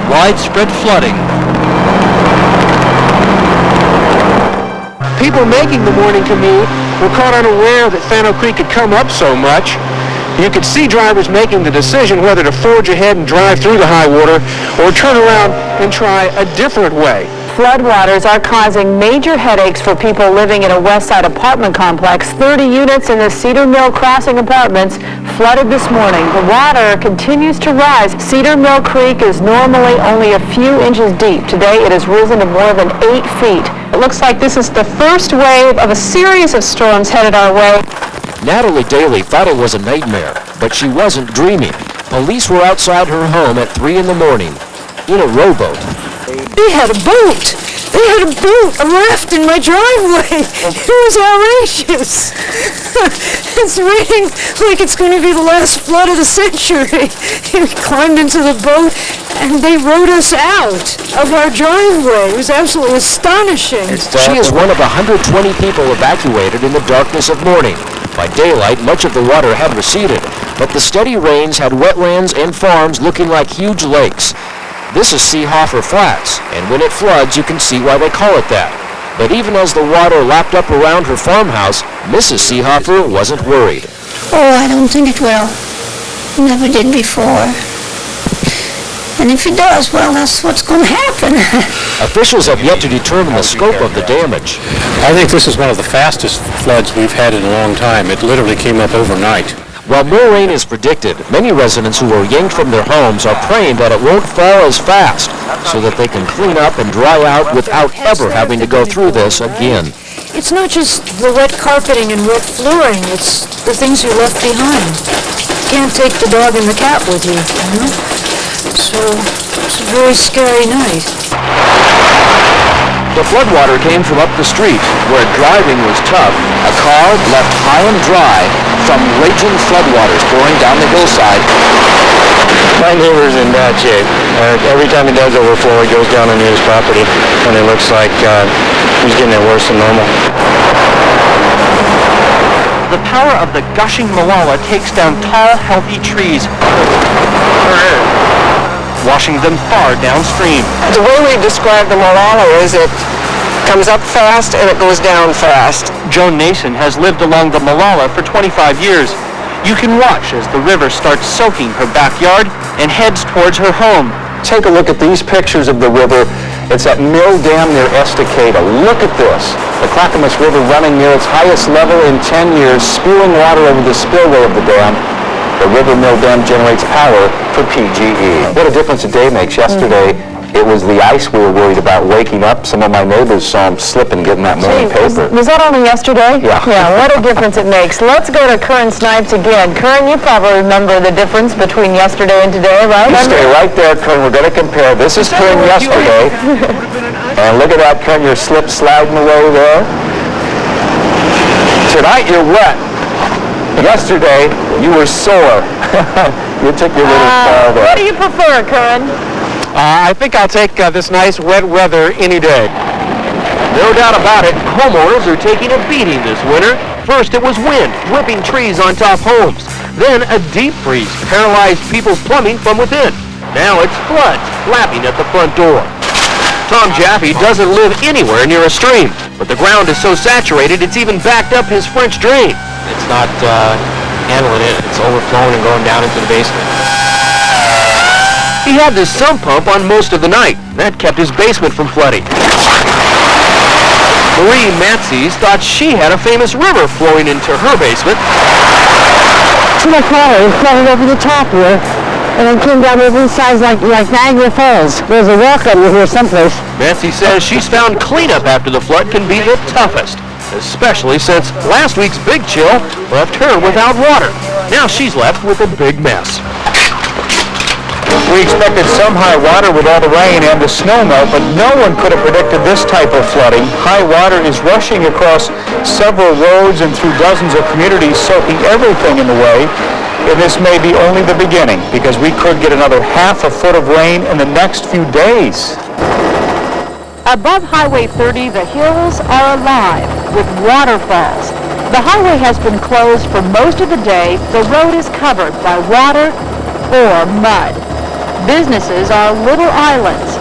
widespread flooding. People making the morning commute were caught unaware that Fano Creek had come up so much. You could see drivers making the decision whether to forge ahead and drive through the high water or turn around and try a different way. Floodwaters are causing major headaches for people living in a West Side apartment complex. 30 units in the Cedar Mill Crossing apartments flooded this morning. The water continues to rise. Cedar Mill Creek is normally only a few inches deep. Today it has risen to more than 8 feet. It looks like this is the first wave of a series of storms headed our way. Natalie Daly thought it was a nightmare, but she wasn't dreaming. Police were outside her home at 3 in the morning in a rowboat. They had a boat. They had a boat, a raft in my driveway. It was outrageous. It's raining like it's going to be the last flood of the century. We climbed into the boat and they rowed us out of our driveway. It was absolutely astonishing. She is one of 120 people evacuated in the darkness of morning. By daylight, much of the water had receded, but the steady rains had wetlands and farms looking like huge lakes. This is Seehofer Flats, and when it floods, you can see why they call it that. But even as the water lapped up around her farmhouse, Mrs. Seehofer wasn't worried. Oh, I don't think it will. Never did before. And if it does, well, that's what's going to happen. Officials have yet to determine the scope of the damage. I think this is one of the fastest floods we've had in a long time. It literally came up overnight. While more rain is predicted, many residents who were yanked from their homes are praying that it won't fall as fast so that they can clean up and dry out without ever having to go through this again. It's not just the wet carpeting and wet flooring, it's the things you left behind. You can't take the dog and the cat with you, you know? So, it's a very scary night. The floodwater came from up the street, where driving was tough. A car left high and dry from raging floodwaters pouring down the hillside. My neighbor's in bad shape. Every time he does overflow, he goes down into his property, and it looks like he's getting it worse than normal. The power of the gushing Malala takes down tall, healthy trees, washing them far downstream. The way we describe the Malala is it comes up fast and it goes down fast. Joan Nason has lived along the Malala for 25 years. You can watch as the river starts soaking her backyard and heads towards her home. Take a look at these pictures of the river. It's at Mill Dam near Estacada. Look at this. The Clackamas River running near its highest level in 10 years, spewing water over the spillway of the dam. The River Mill Dam generates power for PGE. What a difference a day makes. Yesterday, it was the ice we were worried about waking up. Some of my neighbors saw him slipping getting that morning paper. Was that only yesterday? Yeah. Yeah, what a difference it makes. Let's go to Curran Snipes again. Curran, you probably remember the difference between yesterday and today, right? You stay right there, Curran. We're going to compare. This is Curran yesterday. And look at that, Curran. Your slip sliding away there. Tonight, you're wet. Yesterday, you were sore. You took your little fall there. What do you prefer, Curran? I think I'll take this nice wet weather any day. No doubt about it, homeowners are taking a beating this winter. First it was wind, whipping trees on top homes. Then a deep freeze paralyzed people's plumbing from within. Now it's floods lapping at the front door. Tom Jaffe doesn't live anywhere near a stream, but the ground is so saturated it's even backed up his French drain. It's not handling it. It's overflowing and going down into the basement. He had this sump pump on most of the night. That kept his basement from flooding. Marie Matzies thought she had a famous river flowing into her basement. To my car, it flooded over the top here, and it came down over these sides like Niagara Falls. There's a walk under here someplace. Matzy says she's found cleanup after the flood can be the toughest, especially since last week's big chill left her without water. Now she's left with a big mess. We expected some high water with all the rain and the snow melt, but no one could have predicted this type of flooding. High water is rushing across several roads and through dozens of communities, soaking everything in the way. And this may be only the beginning, because we could get another half a foot of rain in the next few days. Above Highway 30, the hills are alive with waterfalls. The highway has been closed for most of the day. The road is covered by water or mud. Businesses are little islands.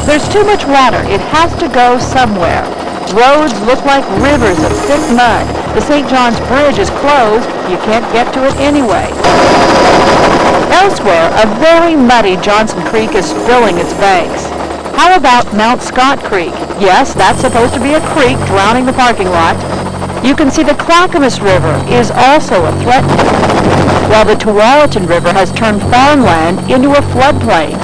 There's too much water. It has to go somewhere. Roads look like rivers of thick mud. The St. John's Bridge is closed. You can't get to it anyway. Elsewhere, a very muddy Johnson Creek is filling its banks. How about Mount Scott Creek? Yes, that's supposed to be a creek drowning the parking lot. You can see the Clackamas River is also a threat, while the Tualatin River has turned farmland into a floodplain.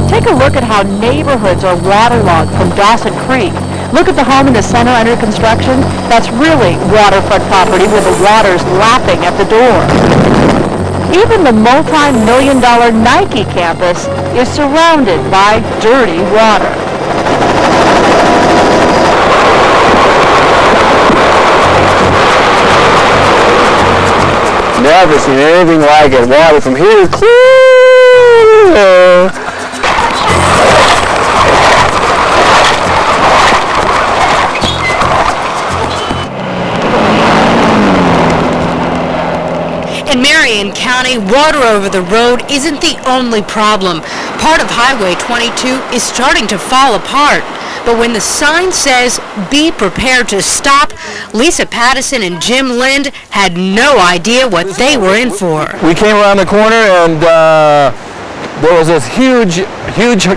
Take a look at how neighborhoods are waterlogged from Dawson Creek. Look at the home in the center under construction. That's really waterfront property with the waters lapping at the door. Even the multi-million-dollar Nike campus is surrounded by dirty water. Never seen anything like it. Water from here clear. In Marion County, water over the road isn't the only problem. Part of Highway 22 is starting to fall apart. But when the sign says, "Be prepared to stop," Lisa Pattison and Jim Lind had no idea what they were in for. We came around the corner and there was this huge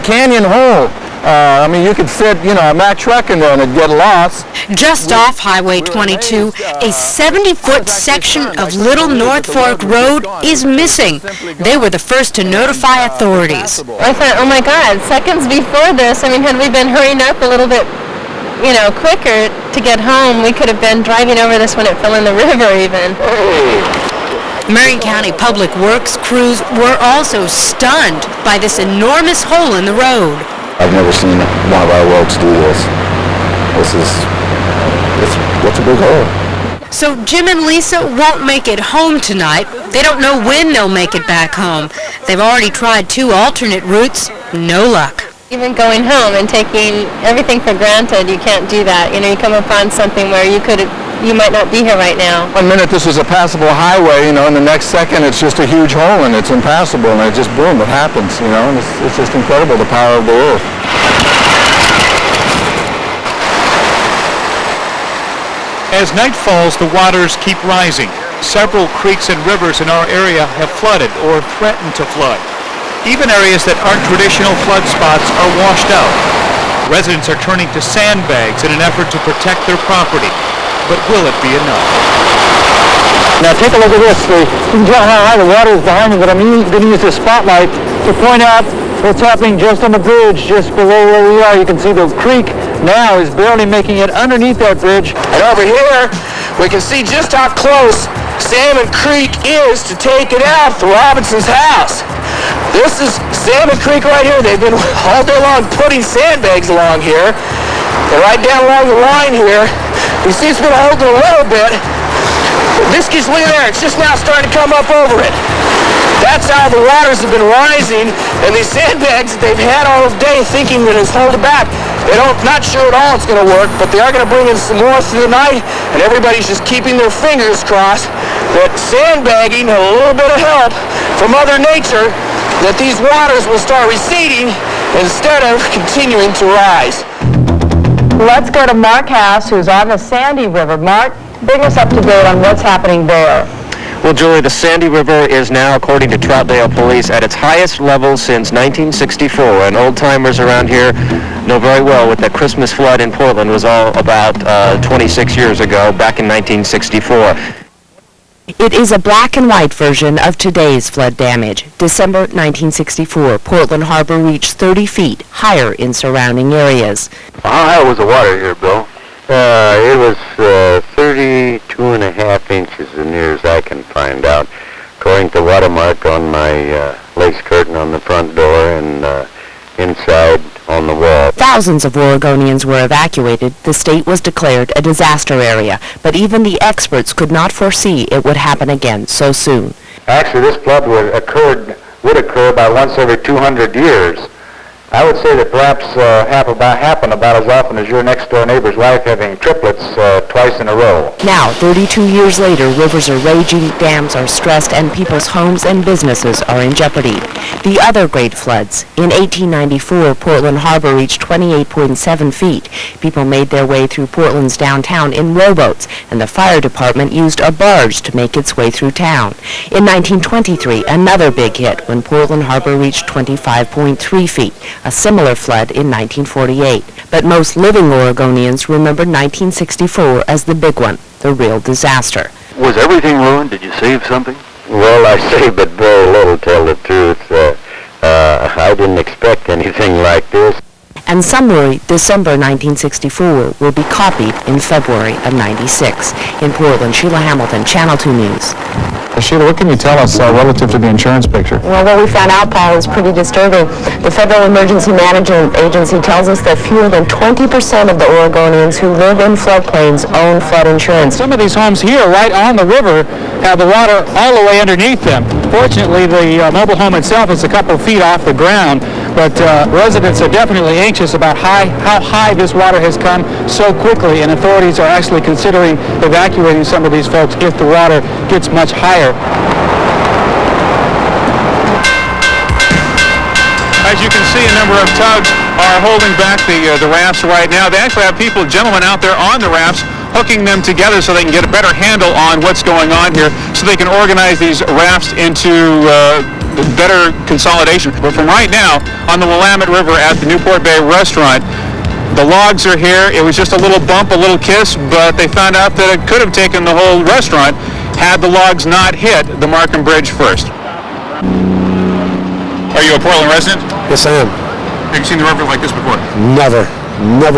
canyon hole. I mean, you could fit, a Mack truck in there and it'd get lost. Just off Highway 22, a 70-foot section of Little North Fork Road is missing. They were the first to notify authorities. I thought, oh my God, seconds before this, I mean, had we been hurrying up a little bit, quicker to get home, we could have been driving over this when it fell in the river even. Marion County Public Works crews were also stunned by this enormous hole in the road. I've never seen one of our roads do this. What's a big hole? So Jim and Lisa won't make it home tonight. They don't know when they'll make it back home. They've already tried 2 alternate routes. No luck. Even going home and taking everything for granted, you can't do that. You come upon something where you might not be here right now. 1 minute this is a passable highway, and the next second it's just a huge hole and it's impassable, and it just boom, it happens, and it's just incredible, the power of the earth. As night falls, the waters keep rising. Several creeks and rivers in our area have flooded or threatened to flood. Even areas that aren't traditional flood spots are washed out. Residents are turning to sandbags in an effort to protect their property. But will it be enough? Now take a look at this. You can tell how high the water is behind me, but I'm going to use this spotlight to point out what's happening just on the bridge, just below where we are. You can see the creek now is barely making it underneath that bridge. And over here, we can see just how close Salmon Creek is to take it out to Robinson's house. This is Salmon Creek right here. They've been all day long putting sandbags along here. And right down along the line here, you see it's been holding a little bit. This gets way there. It's just now starting to come up over it. That's how the waters have been rising, and these sandbags that they've had all day thinking that it's holding back, not sure at all it's going to work, but they are going to bring in some more through the night, and everybody's just keeping their fingers crossed that sandbagging and a little bit of help from Mother Nature, that these waters will start receding instead of continuing to rise. Let's go to Mark House, who's on the Sandy River. Mark, bring us up to date on what's happening there. Well, Julie, the Sandy River is now, according to Troutdale Police, at its highest level since 1964. And old-timers around here know very well what the Christmas flood in Portland was all about 26 years ago, back in 1964. It is a black and white version of today's flood damage. December 1964, Portland Harbor reached 30 feet higher in surrounding areas. How high was the water here, Bill? It was 32.5 inches, as near as I can find out, according to watermark on my lace curtain on the front door and inside on the wall. Thousands of Oregonians were evacuated. The state was declared a disaster area, but even the experts could not foresee it would happen again so soon. Actually, this flood would occur about once every 200 years. I would say that perhaps happen about as often as your next-door neighbor's wife having triplets twice in a row. Now, 32 years later, rivers are raging, dams are stressed, and people's homes and businesses are in jeopardy. The other great floods. In 1894, Portland Harbor reached 28.7 feet. People made their way through Portland's downtown in rowboats, and the fire department used a barge to make its way through town. In 1923, another big hit when Portland Harbor reached 25.3 feet. A similar flood in 1948. But most living Oregonians remember 1964 as the big one, the real disaster. Was everything ruined? Did you save something? Well, I saved but very little, to tell the truth. I didn't expect anything like this. And some worry December 1964 will be copied in February of 96. In Portland, Sheila Hamilton, Channel 2 News. Sheila, what can you tell us relative to the insurance picture? Well, what we found out, Paul, is pretty disturbing. The Federal Emergency Management Agency tells us that fewer than 20% of the Oregonians who live in floodplains own flood insurance. Some of these homes here, right on the river, have the water all the way underneath them. Fortunately, the mobile home itself is a couple feet off the ground, but residents are definitely anxious about how high this water has come so quickly, and authorities are actually considering evacuating some of these folks if the water gets much higher. As you can see, a number of tugs are holding back the rafts right now. They actually have gentlemen out there on the rafts, hooking them together so they can get a better handle on what's going on here, so they can organize these rafts into better consolidation. But from right now, on the Willamette River at the Newport Bay restaurant, the logs are here. It was just a little bump, a little kiss, but they found out that it could have taken the whole restaurant had the logs not hit the Markham Bridge first. Are you a Portland resident? Yes, I am. Have you seen the river like this before? Never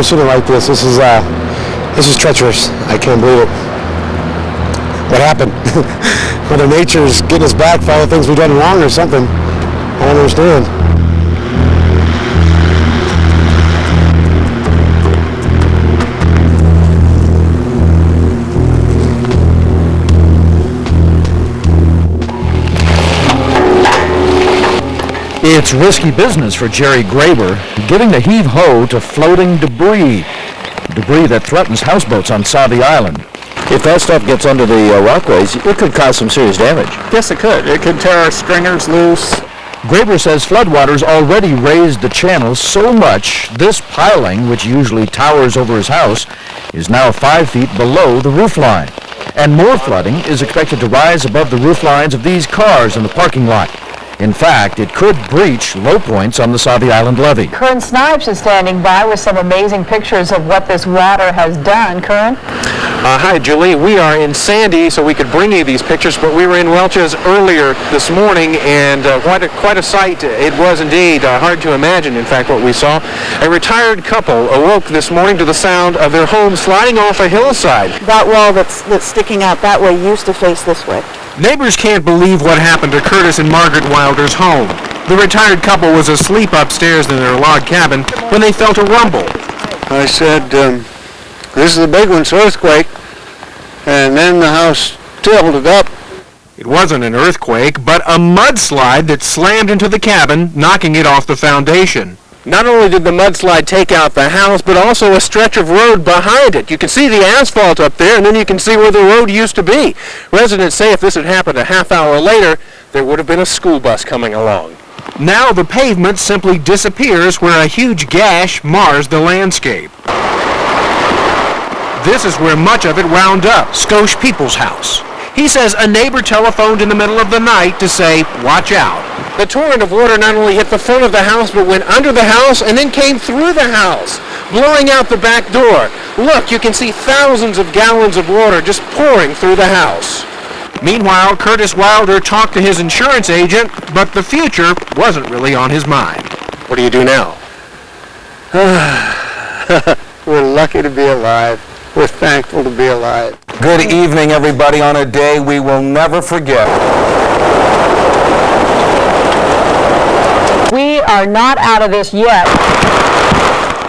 seen it like this. This is treacherous. I can't believe it. What happened? Mother Nature's getting us back for all the things we've done wrong or something. I don't understand. It's risky business for Jerry Graber, giving the heave-ho to floating debris that threatens houseboats on Sauvie Island. If that stuff gets under the rockways, it could cause some serious damage. Yes, it could. It could tear our stringers loose. Graber says floodwaters already raised the channel so much, this piling, which usually towers over his house, is now 5 feet below the roofline. And more flooding is expected to rise above the rooflines of these cars in the parking lot. In fact, it could breach low points on the Sauvie Island levee. Curran Snipes is standing by with some amazing pictures of what this water has done. Curran? Hi, Julie. We are in Sandy, so we could bring you these pictures, but we were in Welch's earlier this morning, and quite a sight it was indeed. Hard to imagine, in fact, what we saw. A retired couple awoke this morning to the sound of their home sliding off a hillside. That wall that's sticking out that way used to face this way. Neighbors can't believe what happened to Curtis and Margaret Wilder's home. The retired couple was asleep upstairs in their log cabin when they felt a rumble. I said, this is a big one's earthquake, and then the house tilted up. It wasn't an earthquake, but a mudslide that slammed into the cabin, knocking it off the foundation. Not only did the mudslide take out the house, but also a stretch of road behind it. You can see the asphalt up there, and then you can see where the road used to be. Residents say if this had happened a half hour later, there would have been a school bus coming along. Now the pavement simply disappears where a huge gash mars the landscape. This is where much of it wound up, Skosh People's house. He says a neighbor telephoned in the middle of the night to say, watch out. The torrent of water not only hit the front of the house, but went under the house and then came through the house, blowing out the back door. Look, you can see thousands of gallons of water just pouring through the house. Meanwhile, Curtis Wilder talked to his insurance agent, but the future wasn't really on his mind. What do you do now? We're lucky to be alive. We're thankful to be alive. Good evening, everybody, on a day we will never forget. We are not out of this yet.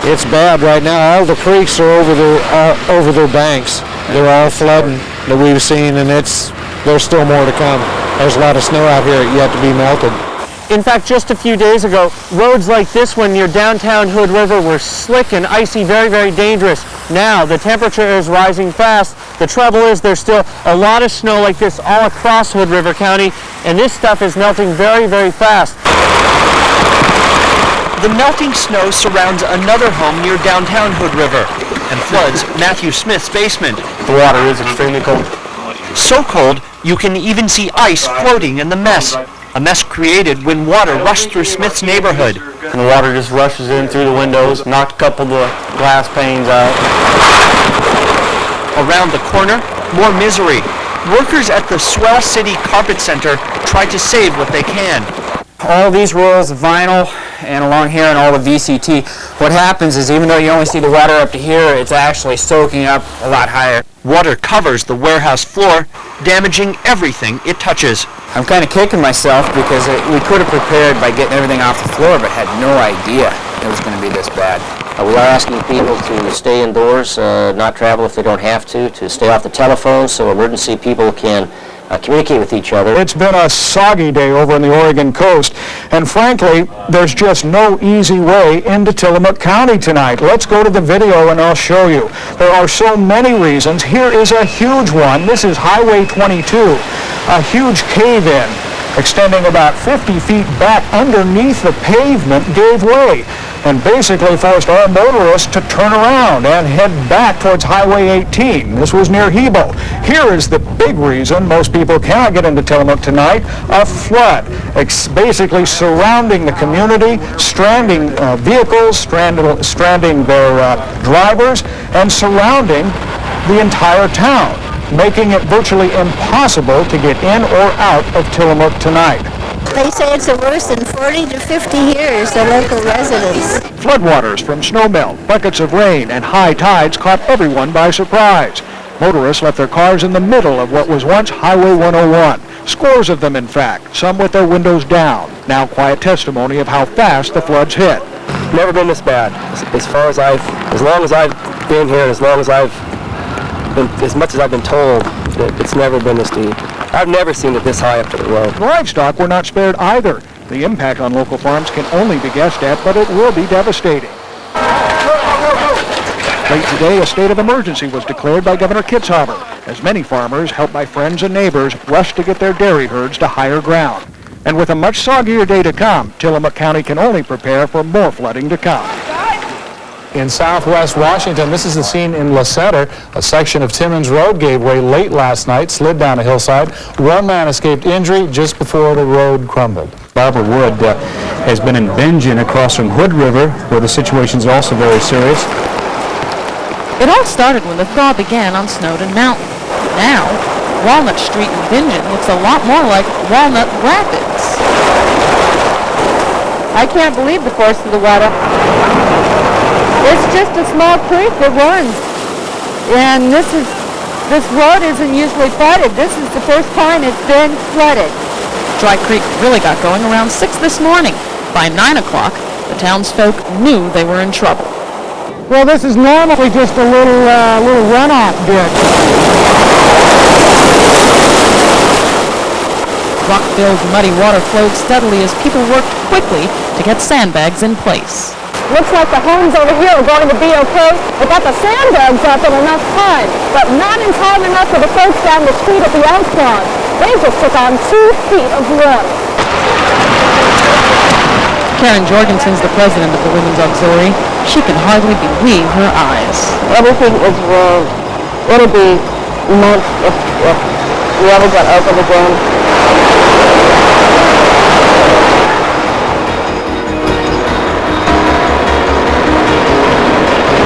It's bad right now. All the creeks are over their banks. They're all flooding that we've seen, and there's still more to come. There's a lot of snow out here yet to be melted. In fact, just a few days ago, roads like this one near downtown Hood River were slick and icy, very, very dangerous. Now, the temperature is rising fast. The trouble is there's still a lot of snow like this all across Hood River County, and this stuff is melting very, very fast. The melting snow surrounds another home near downtown Hood River and floods Matthew Smith's basement. The water is extremely cold. So cold, you can even see ice floating in the mess. A mess created when water rushed through Smith's neighborhood. And the water just rushes in through the windows, knocked a couple of the glass panes out. Around the corner, more misery. Workers at the Swell City Carpet Center try to save what they can. all these rolls of vinyl and along here and all the VCT, what happens is even though you only see the water up to here, it's actually soaking up a lot higher. Water covers the warehouse floor, damaging everything it touches. I'm kind of kicking myself because we could have prepared by getting everything off the floor, but had no idea it was going to be this bad. We are asking people to stay indoors, not travel if they don't have to stay off the telephone so emergency people can communicate with each other. It's been a soggy day over on the Oregon coast, and frankly, there's just no easy way into Tillamook County tonight. Let's go to the video and I'll show you. There are so many reasons. Here is a huge one. This is Highway 22, a huge cave-in extending about 50 feet back underneath the pavement gave way and basically forced our motorists to turn around and head back towards Highway 18. This was near Hebo. Here is the big reason most people cannot get into Tillamook tonight: a flood, basically surrounding the community, stranding vehicles, stranding their drivers, and surrounding the entire town, making it virtually impossible to get in or out of Tillamook tonight. They say it's the worst in 40 to 50 years, the local residents. Floodwaters from snowmelt, buckets of rain, and high tides caught everyone by surprise. Motorists left their cars in the middle of what was once Highway 101. Scores of them, in fact, some with their windows down. Now quiet testimony of how fast the floods hit. Never been this bad. As long as I've been here, as much as I've been told, it's never been this deep. I've never seen it this high up to the road. Livestock were not spared either. The impact on local farms can only be guessed at, but it will be devastating. Late today, a state of emergency was declared by Governor Kitzhaber, as many farmers, helped by friends and neighbors, rushed to get their dairy herds to higher ground. And with a much soggier day to come, Tillamook County can only prepare for more flooding to come. In southwest Washington, this is the scene in Lasseter. A section of Timmins Road gave way late last night, slid down a hillside. One man escaped injury just before the road crumbled. Barbara Wood has been in Bingen across from Hood River, where the situation is also very serious. It all started when the thaw began on Snowden Mountain. Now, Walnut Street in Bingen looks a lot more like Walnut Rapids. I can't believe the force of the water. It's just a small creek that runs. And this road isn't usually flooded. This is the first time it's been flooded. Dry Creek really got going around 6 this morning. By 9 o'clock, the townsfolk knew they were in trouble. Well, this is normally just a little runoff ditch. Rock-filled muddy water flowed steadily as people worked quickly to get sandbags in place. Looks like the homes over here are going to be okay. They got the sandbags up in enough time, but not in time enough for the folks down the street at the Elkhorn. They just took on 2 feet of road. Karen Jorgensen's the president of the Women's Auxiliary. She can hardly believe her eyes. Everything is ruined. It'll be months if we ever get open again.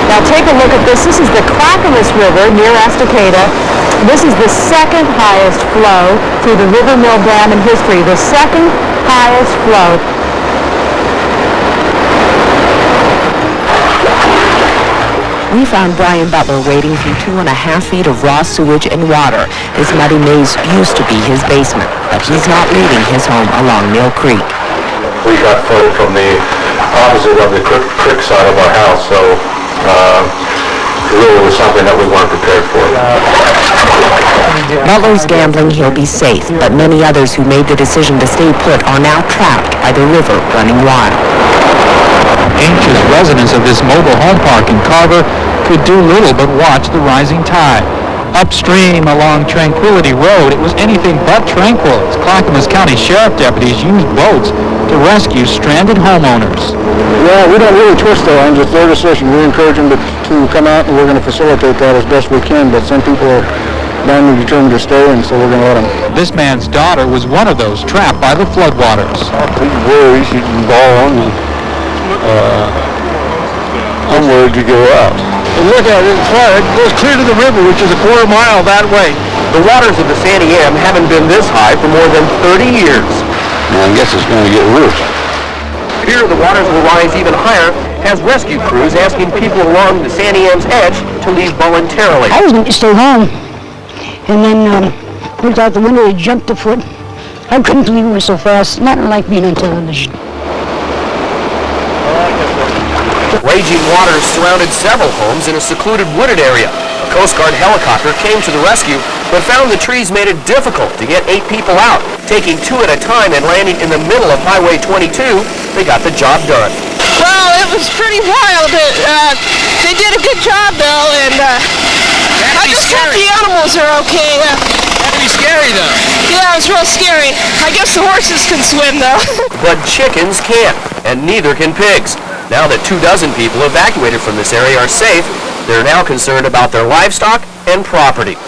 Now take a look at this. This is the Clackamas River near Estacada. This is the second highest flow through the River Mill Dam in history. The second highest flow. We found Brian Butler wading through 2.5 feet of raw sewage and water. This muddy maze used to be his basement, but he's not leaving his home along Mill Creek. We got flooded from the opposite of the creek side of our house, so it really was something that we weren't prepared for. Butler's gambling he'll be safe, but many others who made the decision to stay put are now trapped by the river running wild. Anxious residents of this mobile home park in Carver could do little but watch the rising tide. Upstream along Tranquility Road, it was anything but tranquil as Clackamas County Sheriff deputies used boats to rescue stranded homeowners. Yeah, we don't really twist their arms. It's their decision. We encourage them to come out, and we're going to facilitate that as best we can, but some people are bound and determined to stay, and so we're going to let them. This man's daughter was one of those trapped by the floodwaters. She's involved, and I'm worried to go out. And look at it, it's far. It goes clear to the river, which is a quarter mile that way. The waters of the Santiam haven't been this high for more than 30 years. and I guess it's going to get worse. Fear the waters will rise even higher has rescue crews asking people along the Sandy M's edge to leave voluntarily. I was going to stay home, and then looked out the window, he jumped a foot. I couldn't believe it was so fast. Not like being on television. Raging waters surrounded several homes in a secluded wooded area. A Coast Guard helicopter came to the rescue, but found the trees made it difficult to get 8 people out. Taking 2 at a time and landing in the middle of Highway 22, they got the job done. Well, it was pretty wild. They did a good job, though, and I just hope the animals are okay. That'd be scary, though. Yeah, it was real scary. I guess the horses can swim, though. But chickens can't, and neither can pigs. Now that 24 people evacuated from this area are safe, they're now concerned about their livestock and property.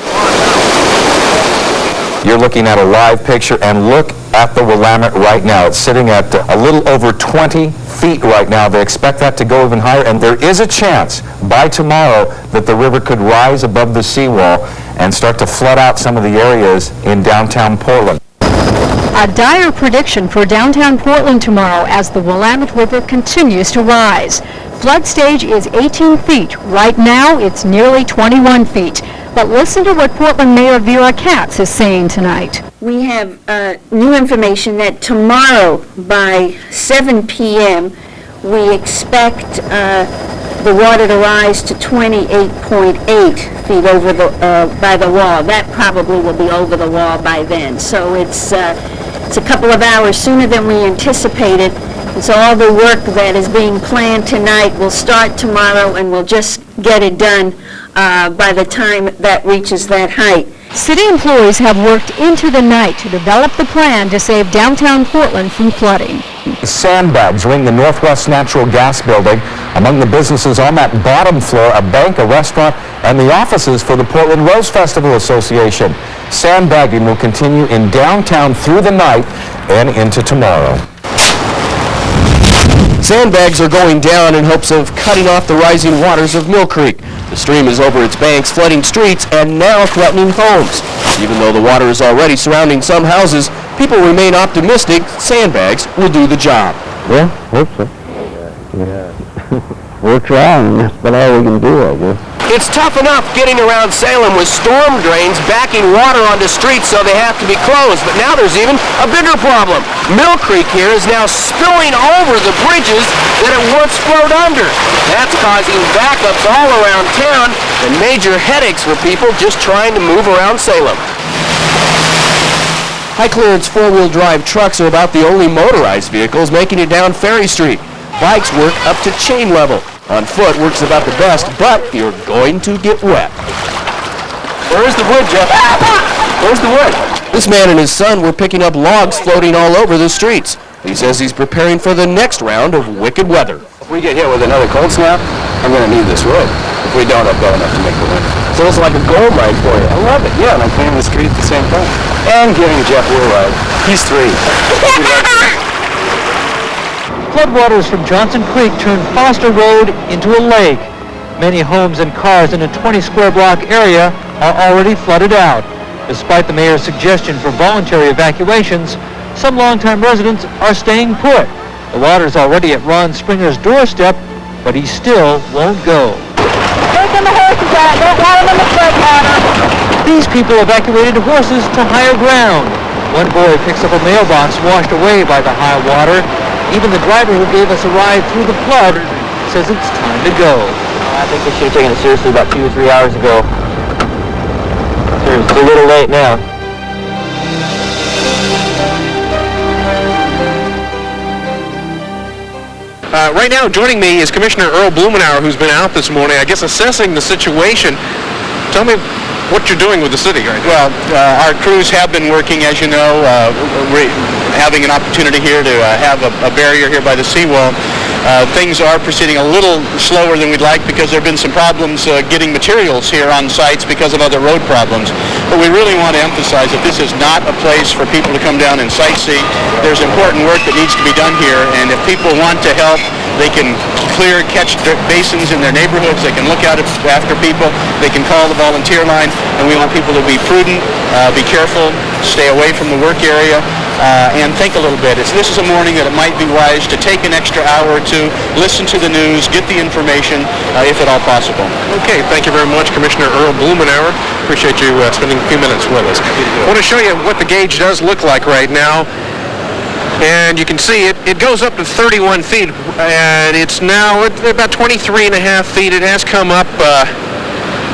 You're looking at a live picture, and look at the Willamette right now. It's sitting at a little over 20 feet right now. They expect that to go even higher, and there is a chance by tomorrow that the river could rise above the seawall and start to flood out some of the areas in downtown Portland. A dire prediction for downtown Portland tomorrow as the Willamette River continues to rise. Flood stage is 18 feet. Right now, it's nearly 21 feet. But listen to what Portland Mayor Vera Katz is saying tonight. We have new information that tomorrow by 7 p.m. we expect the water to rise to 28.8 feet over the by the wall. That probably will be over the wall by then. So it's a couple of hours sooner than we anticipated. And so all the work that is being planned tonight will start tomorrow, and we'll just get it done by the time that reaches that height. City employees have worked into the night to develop the plan to save downtown Portland from flooding. Sandbags ring the Northwest Natural Gas Building. Among the businesses on that bottom floor, a bank, a restaurant, and the offices for the Portland Rose Festival Association. Sandbagging will continue in downtown through the night and into tomorrow. Sandbags are going down in hopes of cutting off the rising waters of Mill Creek. The stream is over its banks, flooding streets, and now threatening homes. Even though the water is already surrounding some houses, people remain optimistic sandbags will do the job. Yeah, hope so. Yeah. We're trying. That's about all we can do, I guess. It's tough enough getting around Salem with storm drains backing water onto streets so they have to be closed, but now there's even a bigger problem. Mill Creek here is now spilling over the bridges that it once flowed under. That's causing backups all around town and major headaches for people just trying to move around Salem. High-clearance four-wheel drive trucks are about the only motorized vehicles making it down Ferry Street. Bikes work up to chain level. On foot works about the best, but you're going to get wet. Where's the wood, Jeff? Where's the wood? This man and his son were picking up logs floating all over the streets. He says he's preparing for the next round of wicked weather. If we get hit with another cold snap, I'm going to need this wood. If we don't, I've got enough to make the winter. So it's like a gold mine for you. I love it. Yeah, and I'm cleaning the street at the same time. And giving Jeff a ride. He's 3. Floodwaters from Johnson Creek turned Foster Road into a lake. Many homes and cars in a 20-square block area are already flooded out. Despite the mayor's suggestion for voluntary evacuations, some longtime residents are staying put. The water's already at Ron Springer's doorstep, but he still won't go. Taking the horses out. Don't want them in the floodwater. These people evacuated horses to higher ground. One boy picks up a mailbox washed away by the high water. Even the driver who gave us a ride through the flood says it's time to go. I think they should have taken it seriously about 2 or 3 hours ago. It's a little late now. Right now, joining me is Commissioner Earl Blumenauer, who's been out this morning, I guess, assessing the situation. Tell me what you're doing with the city right now. Well, our crews have been working, as you know, having an opportunity here to have a barrier here by the seawall. Things are proceeding a little slower than we'd like because there have been some problems getting materials here on sites because of other road problems. But we really want to emphasize that this is not a place for people to come down and sightsee. There's important work that needs to be done here, and if people want to help, they can clear catch basins in their neighborhoods. They can look out after people. They can call the volunteer line, and we want people to be prudent, be careful, stay away from the work area. and think a little bit. This is a morning that it might be wise to take an extra hour or two, listen to the news, get the information, if at all possible. Okay, thank you very much, Commissioner Earl Blumenauer. Appreciate you spending a few minutes with us. I want to show you what the gauge does look like right now. And you can see it goes up to 31 feet, and it's now at about 23 and a half feet. It has come up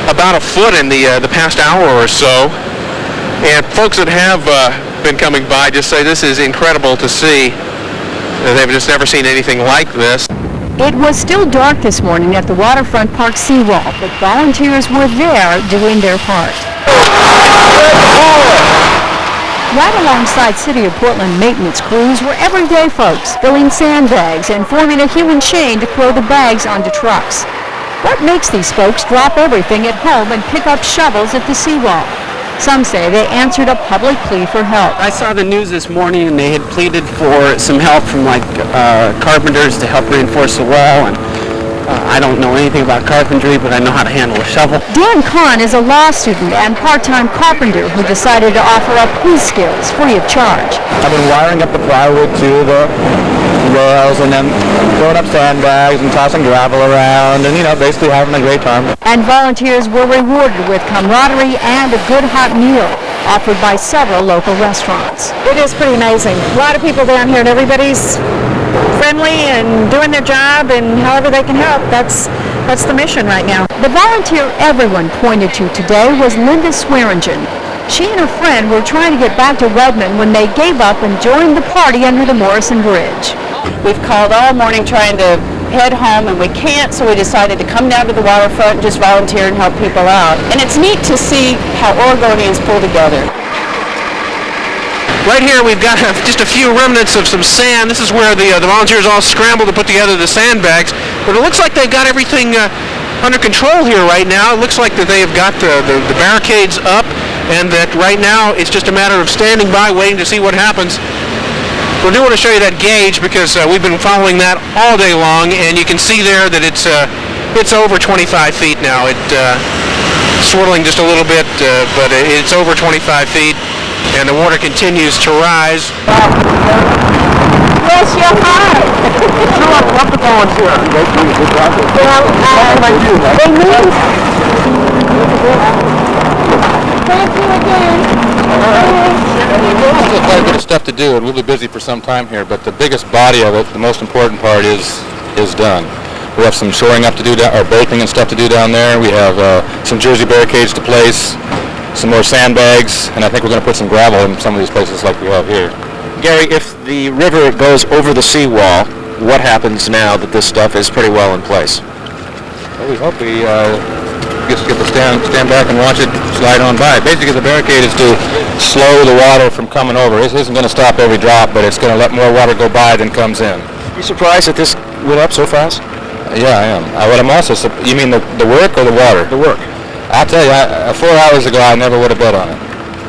about a foot in the past hour or so. And folks that have been coming by just say this is incredible to see. They've just never seen anything like this. It was still dark this morning at the Waterfront Park seawall, but volunteers were there doing their part. Right alongside City of Portland maintenance crews were everyday folks filling sandbags and forming a human chain to throw the bags onto trucks. What makes these folks drop everything at home and pick up shovels at the seawall? Some say they answered a public plea for help. I saw the news this morning and they had pleaded for some help from carpenters to help reinforce the wall, and I don't know anything about carpentry, but I know how to handle a shovel. Dan Kahn is a law student and part-time carpenter who decided to offer up his skills free of charge. I've been wiring up the plywood to the rails and then throwing up sandbags and tossing gravel around and, basically having a great time. And volunteers were rewarded with camaraderie and a good hot meal offered by several local restaurants. It is pretty amazing. A lot of people down here and everybody's friendly and doing their job and however they can help. That's the mission right now. The volunteer everyone pointed to today was Linda Swearingen. She and her friend were trying to get back to Redmond when they gave up and joined the party under the Morrison Bridge. We've called all morning trying to head home and we can't, so we decided to come down to the waterfront and just volunteer and help people out. And it's neat to see how Oregonians pull together. Right here we've got just a few remnants of some sand. This is where the volunteers all scrambled to put together the sandbags. But it looks like they've got everything under control here right now. It looks like that they have got the barricades up, and that right now it's just a matter of standing by waiting to see what happens. We do want to show you that gauge because we've been following that all day long, and you can see there that it's over 25 feet now. It's swirling just a little bit, but it's over 25 feet, and the water continues to rise. Bless your heart. What the volunteer? They need. Thank you again. There's quite a bit of stuff to do, and we'll be busy for some time here, but the biggest body of it, the most important part is done. We have some shoring up to do, or bolting and stuff to do down there. We have some jersey barricades to place, some more sandbags, and I think we're going to put some gravel in some of these places like we have here. Gary, if the river goes over the seawall, what happens now that this stuff is pretty well in place? Well, we hope we just get to stand back and watch it slide on by. Basically, the barricade is to slow the water from coming over. It isn't going to stop every drop, but it's going to let more water go by than comes in. Are you surprised that this went up so fast? Yeah, I am. What I'm also, you mean the work or the water? The work. I'll tell you, 4 hours ago, I never would have bet on it.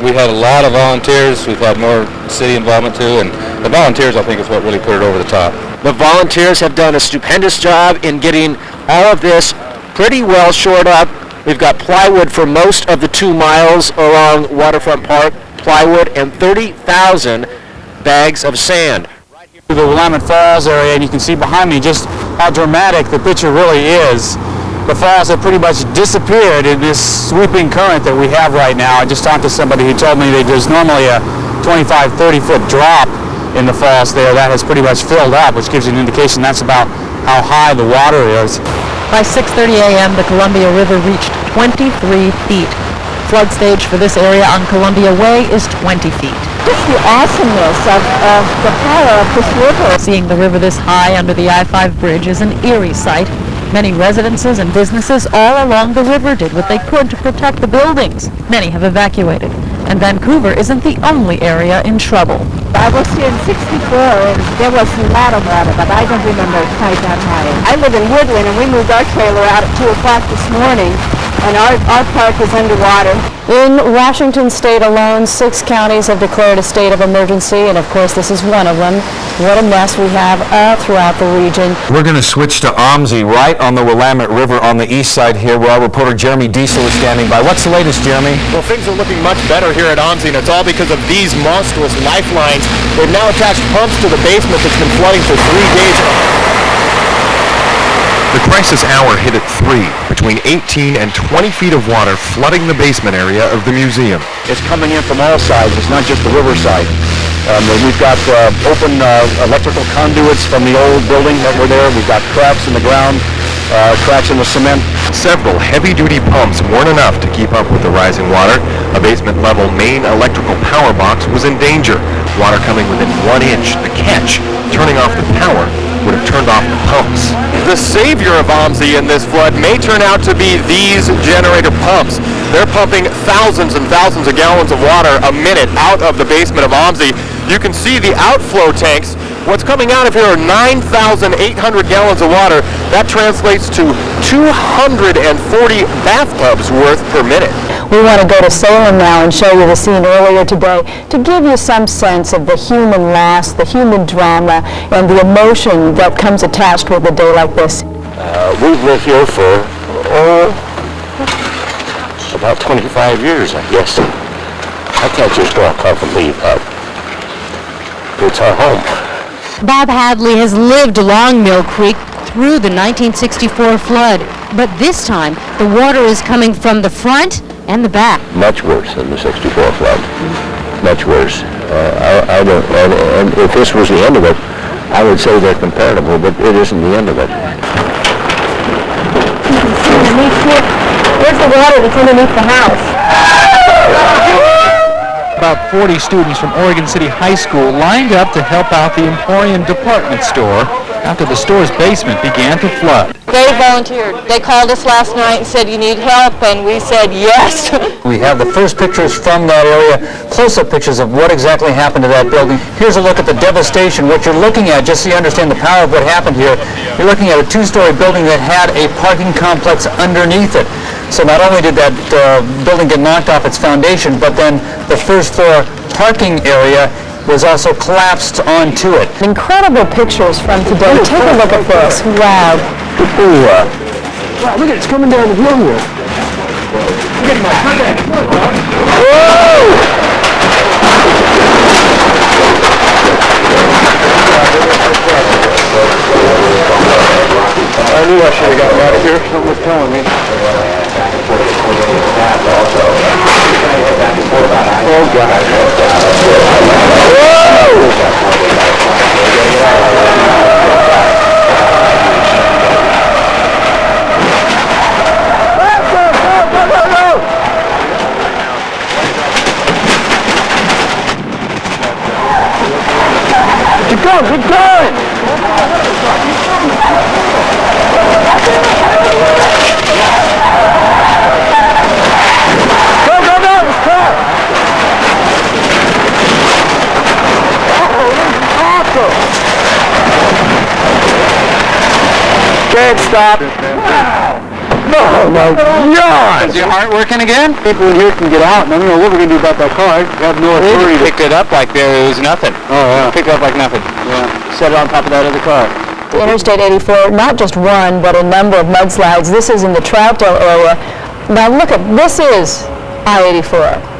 We had a lot of volunteers. We've had more city involvement too, and the volunteers, I think, is what really put it over the top. The volunteers have done a stupendous job in getting all of this pretty well shored up. We've got plywood for most of the 2 miles along Waterfront Park, plywood, and 30,000 bags of sand. The Willamette Falls area, and you can see behind me just how dramatic the picture really is. The falls have pretty much disappeared in this sweeping current that we have right now. I just talked to somebody who told me that there's normally a 25, 30-foot drop in the falls there. That has pretty much filled up, which gives you an indication that's about how high the water is. By 6:30 a.m., the Columbia River reached 23 feet. Flood stage for this area on Columbia Way is 20 feet. Just the awesomeness of the power of this river. Seeing the river this high under the I-5 bridge is an eerie sight. Many residences and businesses all along the river did what they could to protect the buildings. Many have evacuated, and Vancouver isn't the only area in trouble. I was here in 64 and there was a lot of water, but I don't remember quite that high. I live in Woodland and we moved our trailer out at 2 o'clock this morning, and our park is underwater. In Washington state alone, 6 counties have declared a state of emergency, and of course this is one of them. What a mess we have throughout the region. We're going to switch to OMSI, right on the Willamette River on the east side here, where our reporter Jeremy Diesel is standing by. What's the latest, Jeremy? Well, things are looking much better here at OMSI, and it's all because of these monstrous lifelines. They've now attached pumps to the basement that's been flooding for 3 days. The crisis hour hit at 3, between 18 and 20 feet of water flooding the basement area of the museum. It's coming in from all sides. It's not just the riverside. We've got open electrical conduits from the old building that were there. We've got cracks in the ground, cracks in the cement. Several heavy-duty pumps weren't enough to keep up with the rising water. A basement-level main electrical power box was in danger. Water coming within 1 inch. The catch, turning off the power, would have turned off the pumps. The savior of OMSI in this flood may turn out to be these generator pumps. They're pumping thousands and thousands of gallons of water a minute out of the basement of OMSI. You can see the outflow tanks. What's coming out of here are 9,800 gallons of water. That translates to 240 bathtubs worth per minute. We want to go to Salem now and show you the scene earlier today to give you some sense of the human loss, the human drama, and the emotion that comes attached with a day like this. We've lived here for, about 25 years, I guess. I can't just walk up and leave. It's our home. Bob Hadley has lived along Mill Creek through the 1964 flood, but this time the water is coming from the front and the back. Much worse than the 64 flood. Much worse. I don't, and if this was the end of it, I would say they're comparable, but it isn't the end of it. Where's the water that's underneath the house? About 40 students from Oregon City High School lined up to help out the Emporium department store after the store's basement began to flood. They volunteered. They called us last night and said, you need help, and we said yes. We have the first pictures from that area, close-up pictures of what exactly happened to that building. Here's a look at the devastation. What you're looking at, just so you understand the power of what happened here, you're looking at a 2-story building that had a parking complex underneath it. So not only did that building get knocked off its foundation, but then the first floor parking area was also collapsed onto it. Incredible pictures from today. Take a look at this. Wow. Wow, look at it, it's coming down the hill here. I knew I should have gotten out of here. Someone was telling me. Oh, Keep going, keep going! Can't stop. Oh my God! Is your heart working again? People in here can get out, and I don't know what we're going to do about that car. I have no authority to... Picked it up like there was nothing. Oh, yeah. Picked it up like nothing. Yeah. Set it on top of that other car. Interstate 84, not just one, but a number of mudslides. This is in the Troutdale area. Now look at, this is I-84.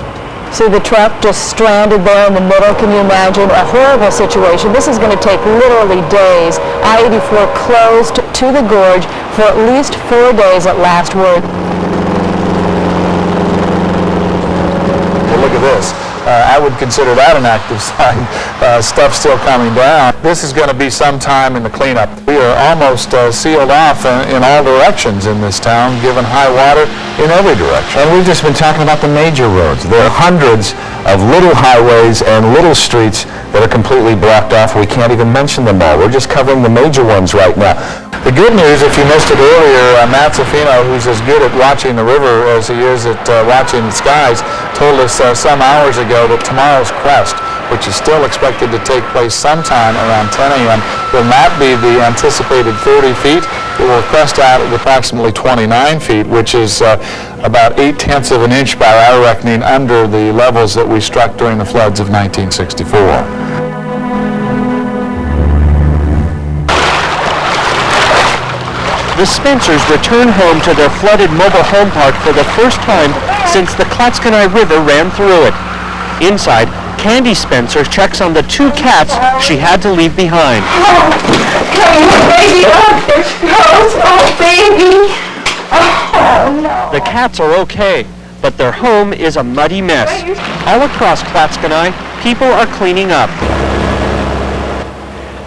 See the truck just stranded there in the middle. Can you imagine? A horrible situation. This is going to take literally days. I-84 closed to the gorge for at least 4 days at last word. Well, look at this. I would consider that an active sign. Stuff still coming down. This is going to be some time in the cleanup. We are almost sealed off in all directions in this town, given high water in every direction. And we've just been talking about the major roads. There are hundreds of little highways and little streets that are completely blocked off. We can't even mention them all. We're just covering the major ones right now. The good news, if you missed it earlier, Matt Zafino, who's as good at watching the river as he is at watching the skies, told us some hours ago that tomorrow's crest, which is still expected to take place sometime around 10 a.m., will not be the anticipated 30 feet. It will crest out at approximately 29 feet, which is about 0.8 of an inch by our reckoning under the levels that we struck during the floods of 1964. The Spencers return home to their flooded mobile home park for the first time since the Klatskanai River ran through it. Inside, Candy Spencer checks on the 2 cats she had to leave behind. Oh, baby, oh, baby. Oh, no. The cats are okay, but their home is a muddy mess. All across Klatskanai, people are cleaning up.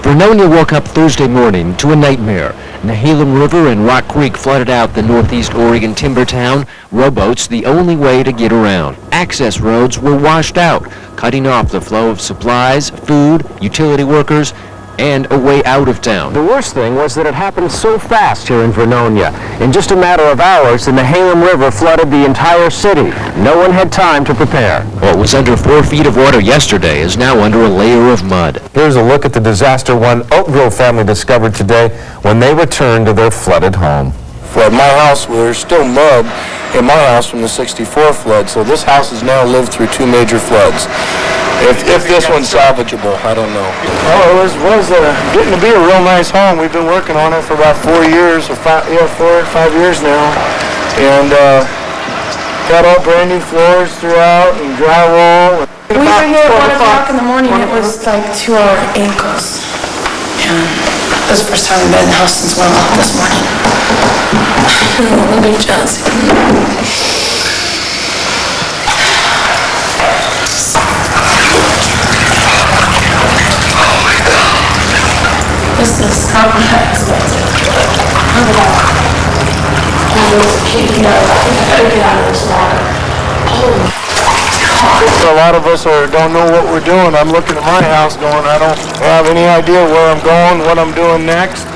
Vernonia woke up Thursday morning to a nightmare. Nehalem River and Rock Creek flooded out the northeast Oregon timber town. Rowboats the only way to get around. Access roads were washed out, cutting off the flow of supplies, food, utility workers, and a way out of town. The worst thing was that it happened so fast here in Vernonia. In just a matter of hours, the Nehalem River flooded the entire city. No one had time to prepare. What was under 4 feet of water yesterday is now under a layer of mud. Here's a look at the disaster one Oak Grove family discovered today when they returned to their flooded home. At my house, there's still mud in my house from the '64 flood, so this house has now lived through 2 major floods. If this one's salvageable, I don't know. Oh, it was getting to be a real nice home. We've been working on it for about 4 years, or 5 years now, and got all brand new floors throughout and drywall. We were here at 1 o'clock in the morning. It was like to our ankles. And this is the first time we've been in the house since 1 o'clock this morning. Look at Johnson. This is how I expected. Get out of this water. A lot of us don't know what we're doing. I'm looking at my house going, I don't have any idea where I'm going, what I'm doing next.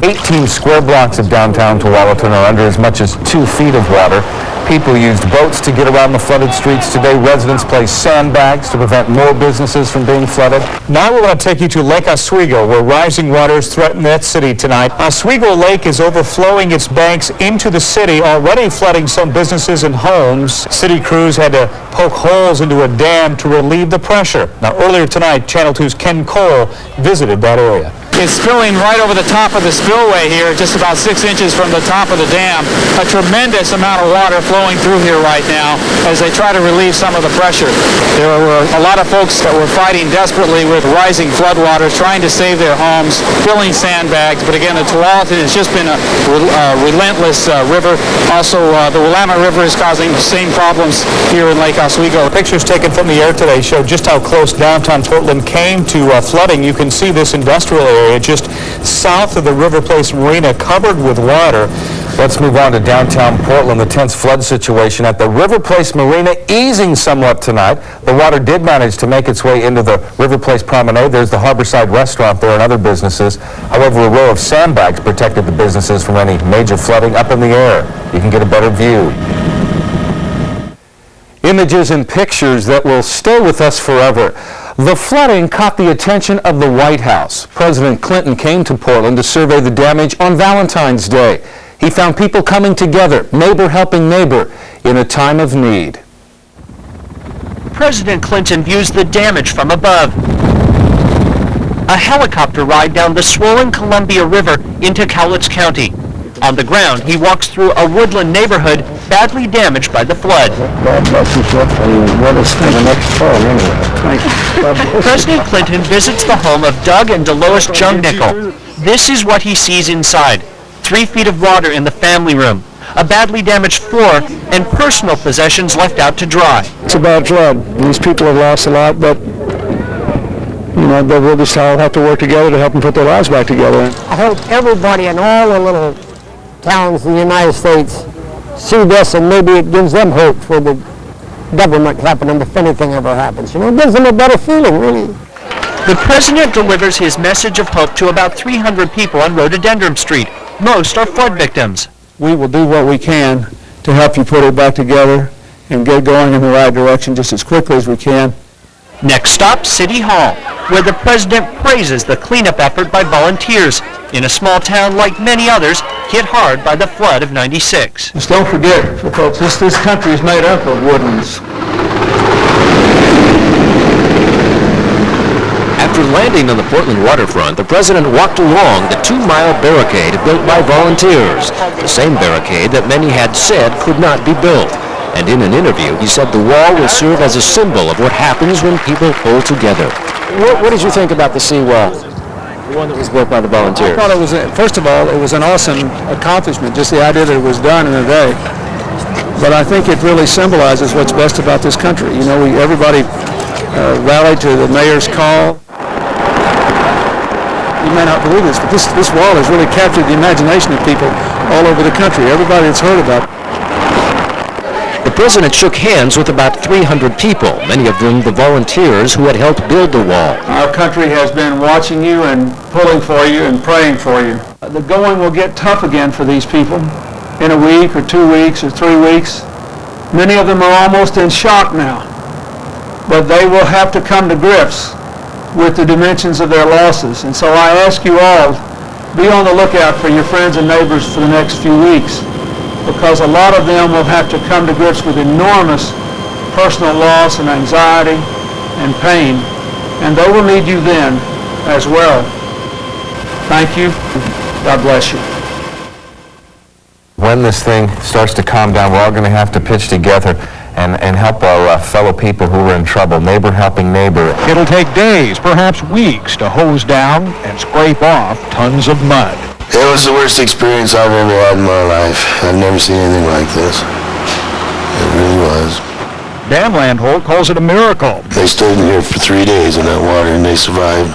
18 square blocks of downtown Tualatin are under as much as 2 feet of water. People used boats to get around the flooded streets today. Residents placed sandbags to prevent more businesses from being flooded. Now we're going to take you to Lake Oswego, where rising waters threaten that city tonight. Oswego Lake is overflowing its banks into the city, already flooding some businesses and homes. City crews had to poke holes into a dam to relieve the pressure. Now, earlier tonight, Channel 2's Ken Cole visited that area. It's spilling right over the top of the spillway here, just about 6 inches from the top of the dam. A tremendous amount of water flowing through here right now as they try to relieve some of the pressure. There were a lot of folks that were fighting desperately with rising floodwaters, trying to save their homes, filling sandbags. But again, the Tualatin has just been a relentless river. Also, the Willamette River is causing the same problems here in Lake Oswego. Pictures taken from the air today show just how close downtown Portland came to flooding. You can see this industrial area just south of the River Place Marina covered with water. Let's move on to downtown Portland. The tense flood situation at the River Place Marina easing somewhat tonight. The water did manage to make its way into the River Place Promenade. There's the Harborside restaurant there and other businesses. However, a row of sandbags protected the businesses from any major flooding up in the air. You can get a better view. Images and pictures that will stay with us forever. The flooding caught the attention of the White House. President Clinton came to Portland to survey the damage on Valentine's Day. He found people coming together, neighbor helping neighbor, in a time of need. President Clinton views the damage from above. A helicopter ride down the swollen Columbia River into Cowlitz County. On the ground, he walks through a woodland neighborhood badly damaged by the flood. President Clinton visits the home of Doug and Dolores Jungnickel. This is what he sees inside. 3 feet of water in the family room, a badly damaged floor, and personal possessions left out to dry. It's a bad flood. These people have lost a lot, but we'll just all have to work together to help them put their lives back together. I hope everybody in all the little towns in the United States see this, and maybe it gives them hope for the government helping them if anything ever happens. It gives them a better feeling, really. The president delivers his message of hope to about 300 people on Rhododendron Street. Most are flood victims. We will do what we can to help you put it back together and get going in the right direction just as quickly as we can. Next stop, City Hall, where the president praises the cleanup effort by volunteers. in a small town like many others hit hard by the flood of '96. Just don't forget, folks, this country is made up of woodlands. After landing on the Portland waterfront, the president walked along the 2-mile barricade built by volunteers, the same barricade that many had said could not be built. And in an interview, he said the wall will serve as a symbol of what happens when people pull together. What did you think about the seawall? The one that was built by the volunteers. I thought it was, first of all, it was an awesome accomplishment, just the idea that it was done in a day. But I think it really symbolizes what's best about this country. You know, everybody rallied to the mayor's call. You may not believe this, but this wall has really captured the imagination of people all over the country. Everybody that's heard about it. The president shook hands with about 300 people, many of them the volunteers who had helped build the wall. Our country has been watching you and pulling for you and praying for you. The going will get tough again for these people in a week or 2 weeks or 3 weeks. Many of them are almost in shock now, but they will have to come to grips with the dimensions of their losses. And so I ask you all, be on the lookout for your friends and neighbors for the next few weeks, because a lot of them will have to come to grips with enormous personal loss and anxiety and pain, and they will need you then as well. Thank you. God bless you. When this thing starts to calm down, we're all going to have to pitch together and help our fellow people who are in trouble, neighbor helping neighbor. It'll take days, perhaps weeks, to hose down and scrape off tons of mud. It was the worst experience I've ever had in my life. I've never seen anything like this. It really was. Dan Landholt calls it a miracle. They stood in here for 3 days in that water and they survived.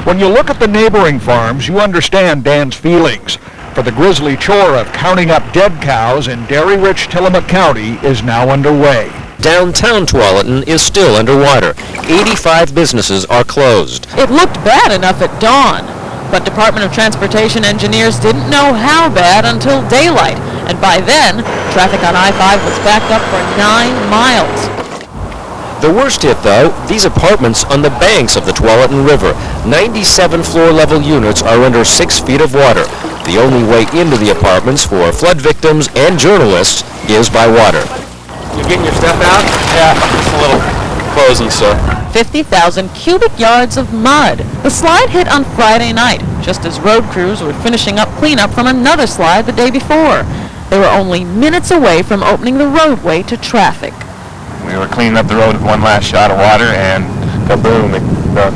When you look at the neighboring farms, you understand Dan's feelings. For the grisly chore of counting up dead cows in dairy-rich Tillamook County is now underway. Downtown Tualatin is still underwater. 85 businesses are closed. It looked bad enough at dawn, but Department of Transportation engineers didn't know how bad until daylight, and by then, traffic on I-5 was backed up for 9 miles. The worst hit, though, these apartments on the banks of the Tualatin River. 97 floor-level units are under 6 feet of water. The only way into the apartments for flood victims and journalists is by water. You getting your stuff out? Yeah, it's a little closing, sir. 50,000 cubic yards of mud. The slide hit on Friday night, just as road crews were finishing up cleanup from another slide the day before. They were only minutes away from opening the roadway to traffic. We were cleaning up the road with one last shot of water, and kaboom, the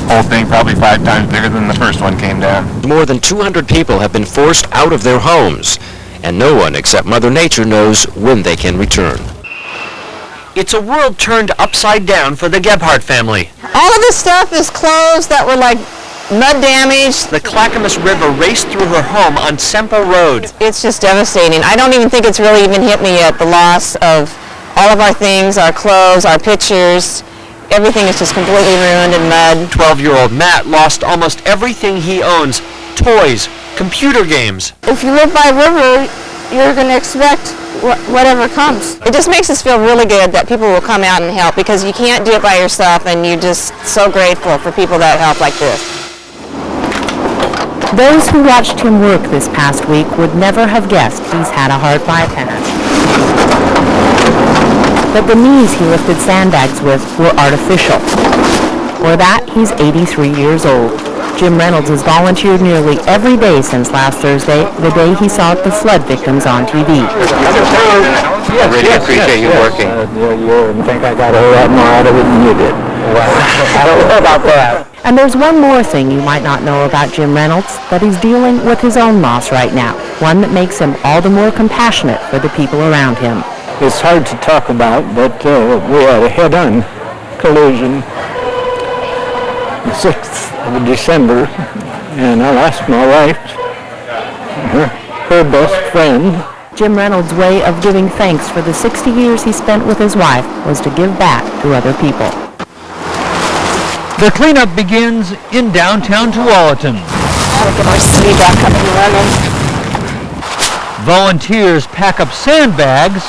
whole thing probably 5 times bigger than the first one came down. More than 200 people have been forced out of their homes, and no one except Mother Nature knows when they can return. It's a world turned upside down for the Gebhardt family. All of this stuff is clothes that were like mud damaged. The Clackamas River raced through her home on Semple Road. It's just devastating. I don't even think it's really even hit me yet, the loss of all of our things, our clothes, our pictures. Everything is just completely ruined in mud. 12-year-old Matt lost almost everything he owns. Toys, computer games. If you live by a river, you're going to expect whatever comes. It just makes us feel really good that people will come out and help, because you can't do it by yourself, and you're just so grateful for people that help like this. Those who watched him work this past week would never have guessed he's had a heart bypass. But the knees he lifted sandbags with were artificial. For that, he's 83 years old. Jim Reynolds has volunteered nearly every day since last Thursday, the day he saw the flood victims on TV. I really appreciate you working. You think I got a whole lot more out of it than you did. I don't know about that. And there's one more thing you might not know about Jim Reynolds, that he's dealing with his own loss right now, one that makes him all the more compassionate for the people around him. It's hard to talk about, but we had a head-on collision the 6th of December, and I lost my wife, her best friend. Jim Reynolds' way of giving thanks for the 60 years he spent with his wife was to give back to other people. The cleanup begins in downtown Tualatin. Gotta get our city back up and running. Volunteers pack up sandbags.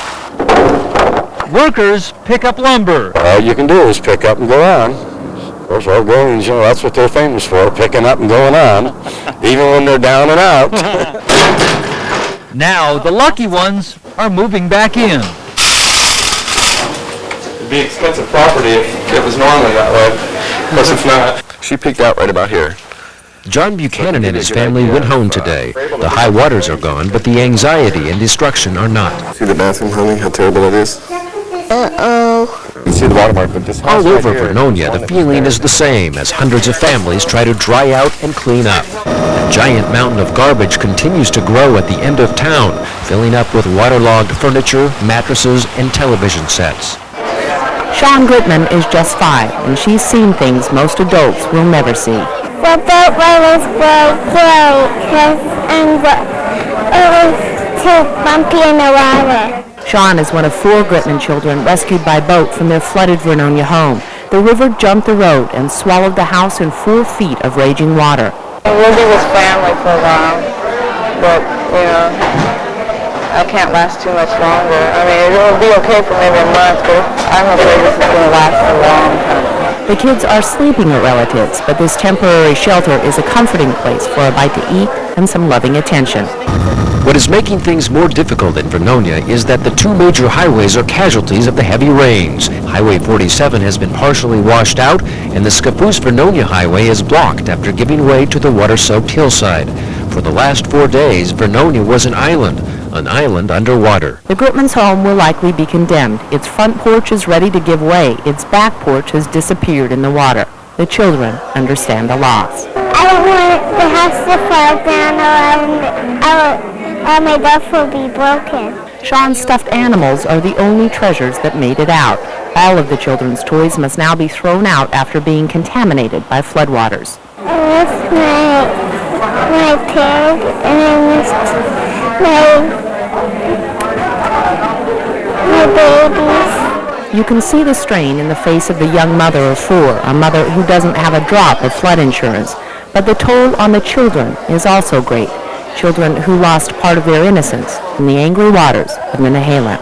Workers pick up lumber. All you can do is pick up and go on. course, our Goins, that's what they're famous for, picking up and going on, even when they're down and out. Now, the lucky ones are moving back in. It'd be expensive property if it was normally that way. Of course, it's not. She peaked out right about here. John Buchanan and his family went home today. The high waters are gone, but the anxiety and destruction are not. See the bathroom, honey? How terrible it is? Uh-oh. You can see the watermark, but this All over Vernonia, the feeling is the same as hundreds of families try to dry out and clean up. A giant mountain of garbage continues to grow at the end of town, filling up with waterlogged furniture, mattresses, and television sets. Shawn Gutman is just 5, and she's seen things most adults will never see. The boat was broke and it was too bumpy in the water. Shawn is one of 4 Gutman children rescued by boat from their flooded Vernonia home. The river jumped the road and swallowed the house in 4 feet of raging water. We'll be with family for a while, but, I can't last too much longer. I mean, it'll be okay for maybe a month, but I'm afraid this is going to last a long time. The kids are sleeping at relatives, but this temporary shelter is a comforting place for a bite to eat and some loving attention. What is making things more difficult in Vernonia is that the 2 major highways are casualties of the heavy rains. Highway 47 has been partially washed out, and the Scappoose-Vernonia highway is blocked after giving way to the water-soaked hillside. For the last 4 days, Vernonia was an island underwater. The Gutman's home will likely be condemned. Its front porch is ready to give way. Its back porch has disappeared in the water. The children understand the loss. I don't want the house to fall down or my roof will be broken. Shawn's stuffed animals are the only treasures that made it out. All of the children's toys must now be thrown out after being contaminated by floodwaters. I missed my pig and I missed my babies. You can see the strain in the face of the young mother of 4, a mother who doesn't have a drop of flood insurance. But the toll on the children is also great. Children who lost part of their innocence in the angry waters of Nenehalan.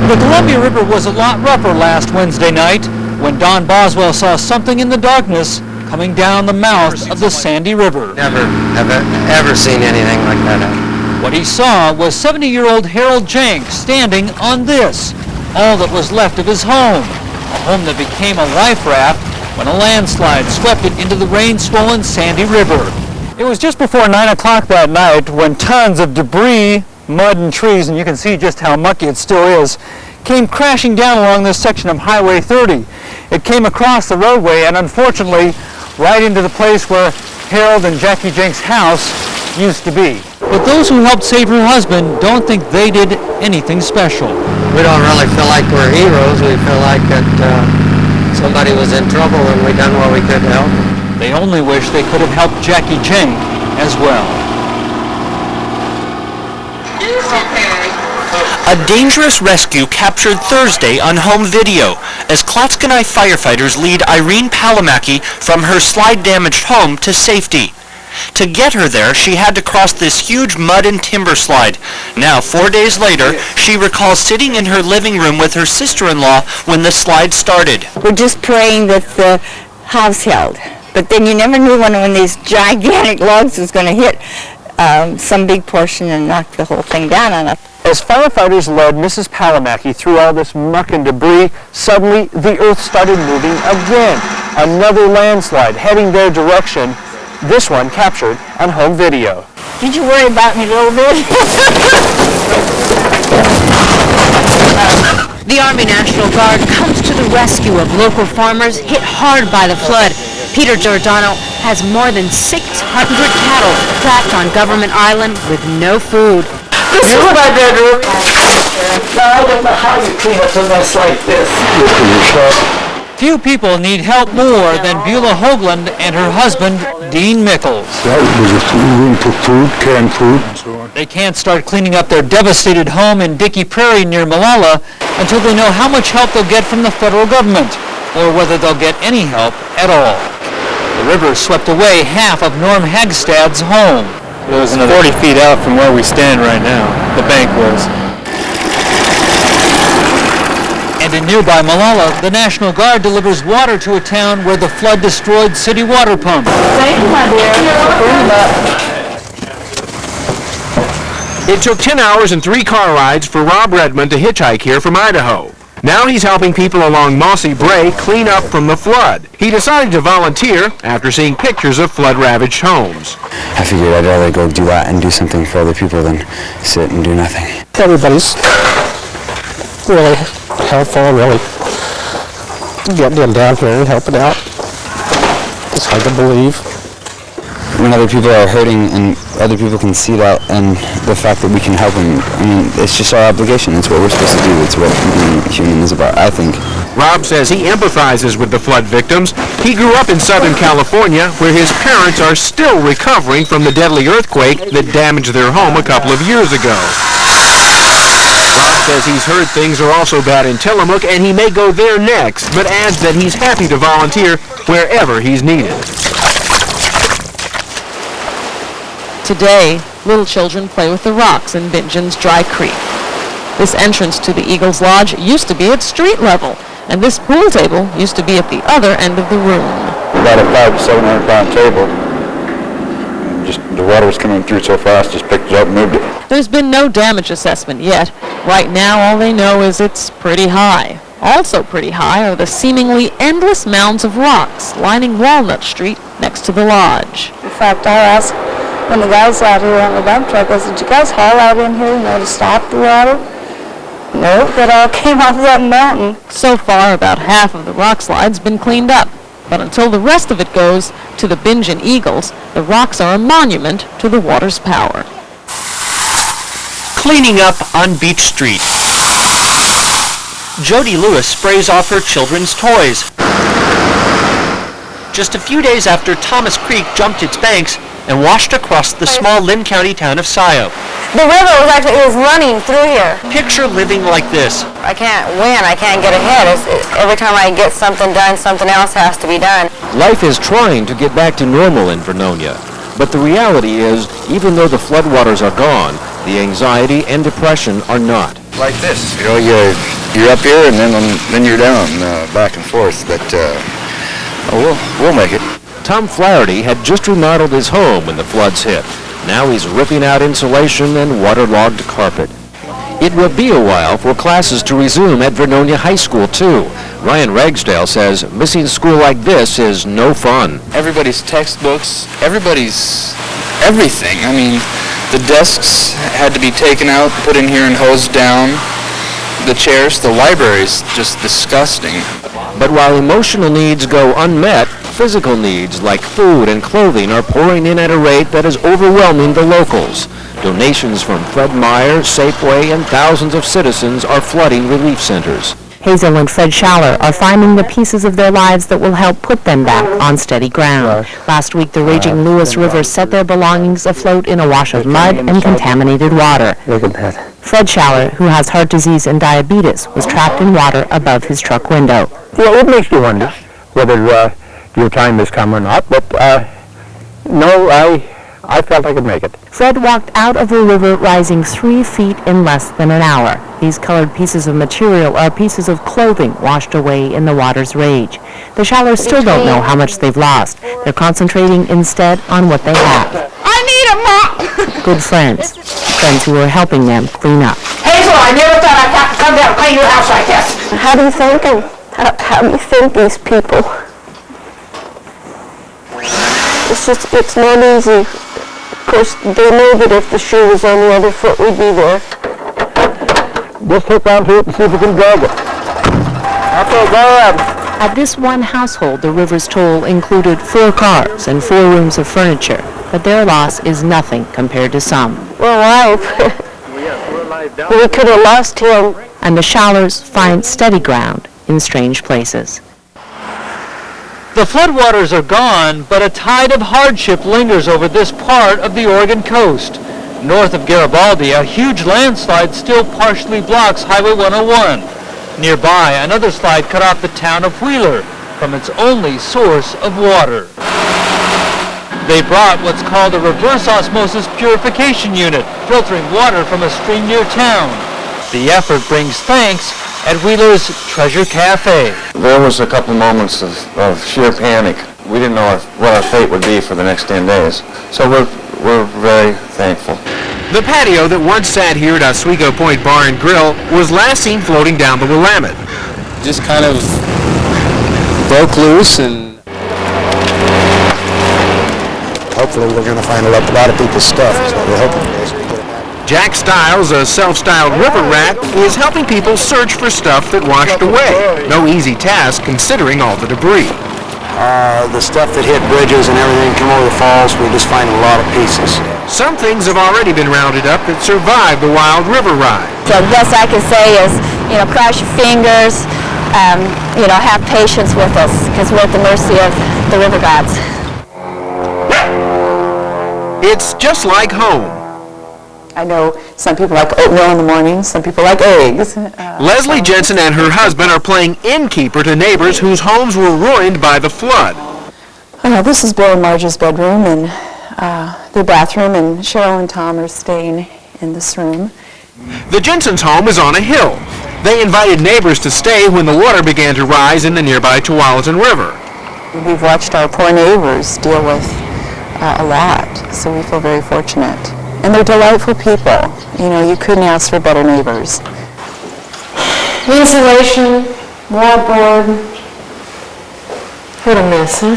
The Columbia River was a lot rougher last Wednesday night when Don Boswell saw something in the darkness coming down the mouth of the Sandy River. Never have ever seen anything like that happen. What he saw was 70-year-old Harold Jenks standing on this, all that was left of his home, a home that became a life raft when a landslide swept it into the rain-swollen Sandy River. It was just before 9 o'clock that night when tons of debris, mud and trees, and you can see just how mucky it still is, came crashing down along this section of Highway 30. It came across the roadway and unfortunately right into the place where Harold and Jackie Jenks' house used to be. But those who helped save her husband don't think they did anything special. We don't really feel like we're heroes. We feel like that somebody was in trouble and we done what we could to help. They only wish they could have helped Jackie Jenk as well. A dangerous rescue captured Thursday on home video as Klatskanai firefighters lead Irene Palamaki from her slide-damaged home to safety. To get her there, she had to cross this huge mud and timber slide. Now, 4 days later, she recalls sitting in her living room with her sister-in-law when the slide started. We're just praying that the house held. But then you never knew when these gigantic logs was going to hit some big portion and knock the whole thing down on us. As firefighters led Mrs. Palamaki through all this muck and debris, suddenly the earth started moving again. Another landslide heading their direction, this one captured on home video. Did you worry about me a little bit? The Army National Guard comes to the rescue of local farmers hit hard by the flood. Peter Giordano has more than 600 cattle trapped on Government Island with no food. This is my bedroom. I don't know how you clean up a mess like this. Few people need help more than Beulah Hoagland and her husband, Dean Mickles. That was a room for food, canned food, and so on. They can't start cleaning up their devastated home in Dickey Prairie near Malala until they know how much help they'll get from the federal government, or whether they'll get any help at all. The river swept away half of Norm Hagstad's home. It was 40 feet out from where we stand right now. The bank was. And in nearby Malala, the National Guard delivers water to a town where the flood destroyed city water pumps. Thank you, my dear. Bring them up. It took 10 hours and 3 car rides for Rob Redmond to hitchhike here from Idaho. Now he's helping people along Mossy Brae clean up from the flood. He decided to volunteer after seeing pictures of flood-ravaged homes. I figured I'd rather go do that and do something for other people than sit and do nothing. Everybody's really helpful, really getting down here and helping out. It's hard to believe. When other people are hurting and other people can see that, and the fact that we can help them, I mean, it's just our obligation. It's what we're supposed to do. It's what being human is about, I think. Rob says he empathizes with the flood victims. He grew up in Southern California, where his parents are still recovering from the deadly earthquake that damaged their home a couple of years ago. Rob says he's heard things are also bad in Tillamook, and he may go there next, but adds that he's happy to volunteer wherever he's needed. Today, little children play with the rocks in Bingen's Dry Creek. This entrance to the Eagles Lodge used to be at street level, and this pool table used to be at the other end of the room. About a 500 to 700 pound table. Just the water was coming through so fast, just picked it up and moved it. There's been no damage assessment yet. Right now, all they know is it's pretty high. Also pretty high are the seemingly endless mounds of rocks lining Walnut Street next to the lodge. In fact, I asked when the guys out here on the dump truck, I said, did you guys haul out in here, to stop the water? No, that all came off that mountain. So far, about half of the rock slide's been cleaned up. But until the rest of it goes to the Bingen Eagles, the rocks are a monument to the water's power. Cleaning up on Beach Street. Jody Lewis sprays off her children's toys. Just a few days after Thomas Creek jumped its banks and washed across the small Lynn County town of Scioto. The river was running through here. Picture living like this. I can't win, I can't get ahead. Every time I get something done, something else has to be done. Life is trying to get back to normal in Vernonia. But the reality is, even though the floodwaters are gone, the anxiety and depression are not. Like this, you're up here and then you're down, back and forth. But we'll make it. Tom Flaherty had just remodeled his home when the floods hit. Now he's ripping out insulation and waterlogged carpet. It will be a while for classes to resume at Vernonia High School, too. Ryan Ragsdale says missing school like this is no fun. Everybody's textbooks, everybody's everything. I mean, the desks had to be taken out, put in here and hosed down. The chairs, the library's just disgusting. But while emotional needs go unmet, physical needs like food and clothing are pouring in at a rate that is overwhelming the locals. Donations from Fred Meyer, Safeway, and thousands of citizens are flooding relief centers. Hazel and Fred Schaller are finding the pieces of their lives that will help put them back on steady ground. Last week, the raging Lewis River set their belongings afloat in a wash of mud and contaminated water. Look at that. Fred Schaller, who has heart disease and diabetes, was trapped in water above his truck window. Well, it makes you wonder whether your time has come or not, but no, I felt I could make it. Fred walked out of the river rising 3 feet in less than an hour. These colored pieces of material are pieces of clothing washed away in the water's rage. The Schallers still don't know how much they've lost. They're concentrating instead on what they have. I need a mop! Good friends who are helping them clean up. Hazel, I never thought I'd have to come down and clean your house like this. How do you think how do you think these people? It's not easy. Of course, they know that if the shoe was on the other foot, we'd be there. Just hook onto it and see if we can drag it. Okay, go ahead. At this one household, the river's toll included 4 cars and 4 rooms of furniture, but their loss is nothing compared to some. We're alive. We could have lost him. And the Schallers find steady ground in strange places. The floodwaters are gone, but a tide of hardship lingers over this part of the Oregon coast. North of Garibaldi, a huge landslide still partially blocks Highway 101. Nearby, another slide cut off the town of Wheeler from its only source of water. They brought what's called a reverse osmosis purification unit, filtering water from a stream near town. The effort brings thanks at Wheeler's Treasure Cafe. There was a couple moments of sheer panic. We didn't know what our fate would be for the next 10 days. So we're very thankful. The patio that once sat here at Oswego Point Bar and Grill was last seen floating down the Willamette. Just kind of broke loose, and Hopefully we're going to find a lot of people's stuff. That's what we're hoping. Jack Stiles, a self-styled river rat, is helping people search for stuff that washed away. No easy task considering all the debris. The stuff that hit bridges and everything come over the falls, we're just finding a lot of pieces. Some things have already been rounded up that survived the wild river ride. So the best I can say is, cross your fingers, have patience with us, because we're at the mercy of the river gods. It's just like home. I know some people like oatmeal in the morning, some people like eggs. Leslie Jensen and her husband are playing innkeeper to neighbors whose homes were ruined by the flood. This is Bill and Marge's bedroom and their bathroom, and Cheryl and Tom are staying in this room. The Jensen's home is on a hill. They invited neighbors to stay when the water began to rise in the nearby Tualatin River. We've watched our poor neighbors deal with a lot, so we feel very fortunate. And they're delightful people. You couldn't ask for better neighbors. Insulation, wallboard, what a mess, huh?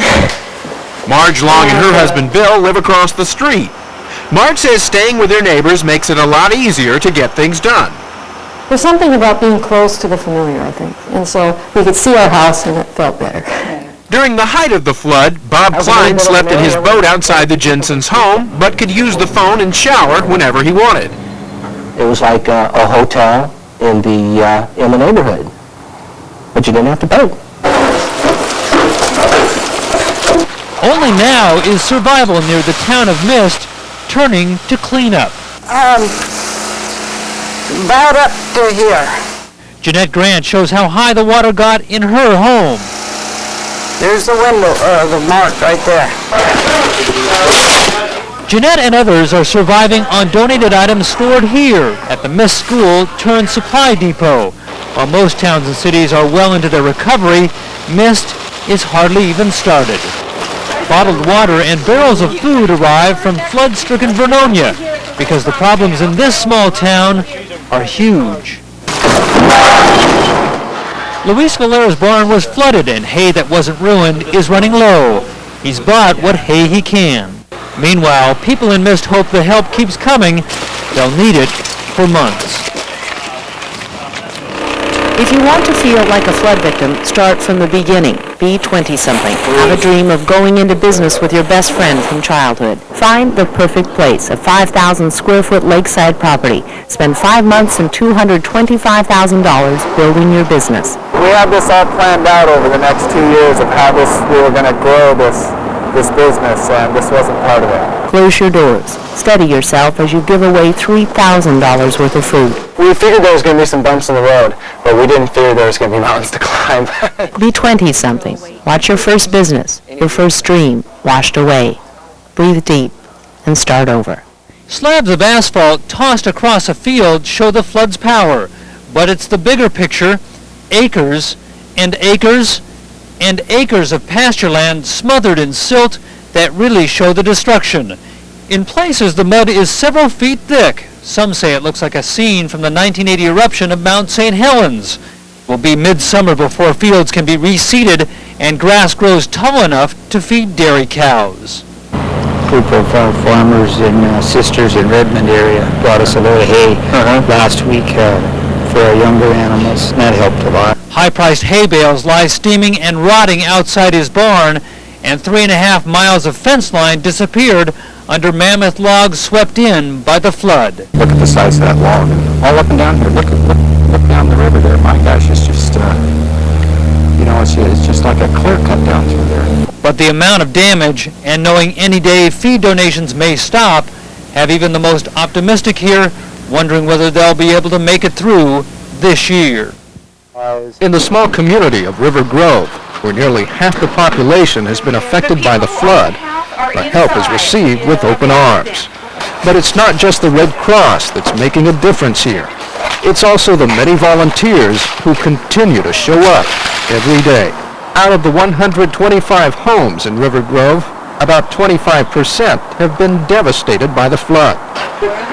Marge Long and her husband Bill live across the street. Marge says staying with their neighbors makes it a lot easier to get things done. There's something about being close to the familiar, I think. And so we could see our house and it felt better. During the height of the flood, Bob Klein slept in his boat outside the Jensen's home, but could use the phone and shower whenever he wanted. It was like a hotel in the neighborhood, but you didn't have to pay. Only now is survival near the town of Mist turning to cleanup. About up to here. Jeanette Grant shows how high the water got in her home. There's the window, the mark right there. Jeanette and others are surviving on donated items stored here at the Mist School turned Supply Depot. While most towns and cities are well into their recovery, Mist is hardly even started. Bottled water and barrels of food arrive from flood-stricken Vernonia because the problems in this small town are huge. Luis Valera's barn was flooded, and hay that wasn't ruined is running low. He's bought what hay he can. Meanwhile, people in Mist hope the help keeps coming. They'll need it for months. If you want to feel like a flood victim, start from the beginning. Be 20-something. Have a dream of going into business with your best friend from childhood. Find the perfect place, a 5,000 square foot lakeside property. Spend 5 months and $225,000 building your business. We have this all planned out over the next 2 years of how we were going to grow this business, and this wasn't part of it. Close your doors. Steady yourself as you give away $3,000 worth of food. We figured there was going to be some bumps in the road, but we didn't figure there was going to be mountains to climb. Be 20-something. Watch your first business, your first dream, washed away. Breathe deep and start over. Slabs of asphalt tossed across a field show the flood's power, but it's the bigger picture, acres and acres and acres of pasture land smothered in silt that really show the destruction. In places, the mud is several feet thick. Some say it looks like a scene from the 1980 eruption of Mount St. Helens. It will be midsummer before fields can be reseeded and grass grows tall enough to feed dairy cows. A group of farmers and sisters in Redmond area brought us a load of hay last week for our younger animals, and that helped a lot. High-priced hay bales lie steaming and rotting outside his barn, and 3.5 miles of fence line disappeared under mammoth logs swept in by the flood. Look at the size of that log, all up and down here. Look down the river there. My gosh, it's just, it's just like a clear cut down through there. But the amount of damage, and knowing any day feed donations may stop, have even the most optimistic here wondering whether they'll be able to make it through this year. In the small community of River Grove, where nearly half the population has been affected by the flood, the help is received with open arms. But it's not just the Red Cross that's making a difference here. It's also the many volunteers who continue to show up every day. Out of the 125 homes in River Grove, about 25% have been devastated by the flood.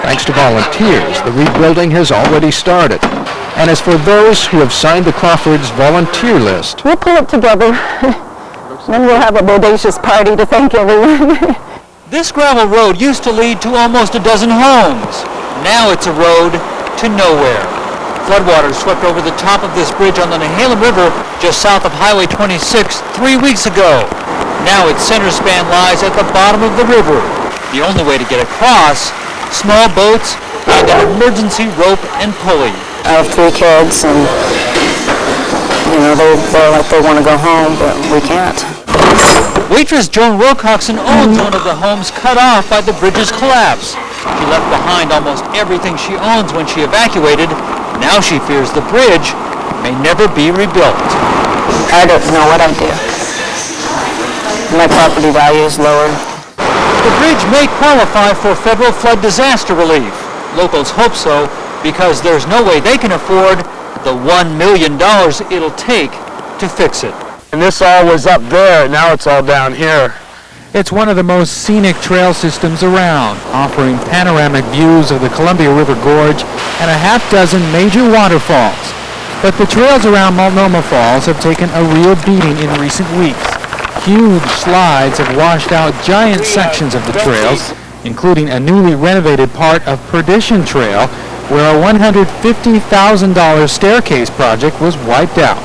Thanks to volunteers, the rebuilding has already started. And as for those who have signed the Crawfords volunteer list, We'll pull it together. Then we'll have a bodacious party to thank everyone. This gravel road used to lead to almost a dozen homes. Now it's a road to nowhere. Floodwaters swept over the top of this bridge on the Nehalem River just south of Highway 26 3 weeks ago. Now its center span lies at the bottom of the river. The only way to get across, small boats and an emergency rope and pulley. I have 3 kids, and they're like they want to go home, but we can't. Waitress Joan Wilcoxon owns one of the homes cut off by the bridge's collapse. She left behind almost everything she owns when she evacuated. Now she fears the bridge may never be rebuilt. I don't know what I'd do. My property value is lowered. The bridge may qualify for federal flood disaster relief. Locals hope so because there's no way they can afford the $1 million it'll take to fix it. And this all was up there, now it's all down here. It's one of the most scenic trail systems around, offering panoramic views of the Columbia River Gorge and a half dozen major waterfalls. But the trails around Multnomah Falls have taken a real beating in recent weeks. Huge slides have washed out giant sections of the trails, including a newly renovated part of Perdition Trail, where a $150,000 staircase project was wiped out.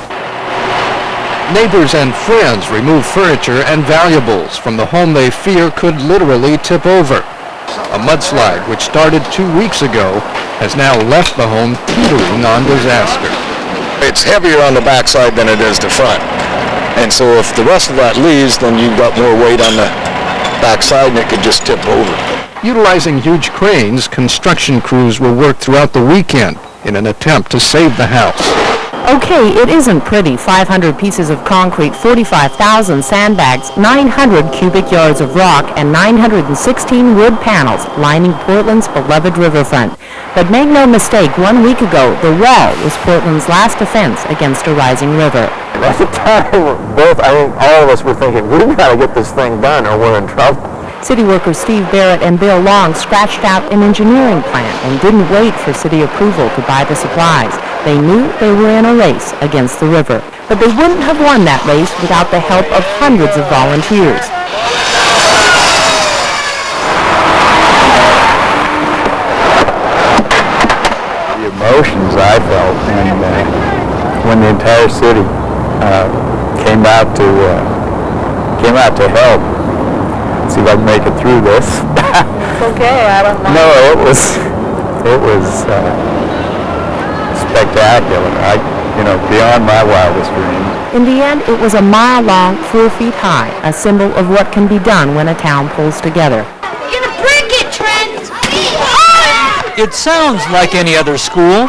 neighbors and friends remove furniture and valuables from the home they fear could literally tip over. A mudslide, which started 2 weeks ago, has now left the home teetering on disaster. It's heavier on the backside than it is the front. And so if the rest of that leaves, then you've got more weight on the backside and it could just tip over. Utilizing huge cranes, construction crews will work throughout the weekend in an attempt to save the house. Okay, it isn't pretty. 500 pieces of concrete, 45,000 sandbags, 900 cubic yards of rock, and 916 wood panels lining Portland's beloved riverfront. But make no mistake, 1 week ago, the wall was Portland's last defense against a rising river. At the time, I think all of us were thinking, we've got to get this thing done or we're in trouble. City workers Steve Barrett and Bill Long scratched out an engineering plan and didn't wait for city approval to buy the supplies. They knew they were in a race against the river, but they wouldn't have won that race without the help of hundreds of volunteers. The emotions I felt, and when the entire city came out to help, see if I can make it through this. It's okay, I don't mind. No, it was spectacular. Beyond my wildest dreams. In the end, it was a mile long, 4 feet high, a symbol of what can be done when a town pulls together. You're gonna break it, Trent! It sounds like any other school,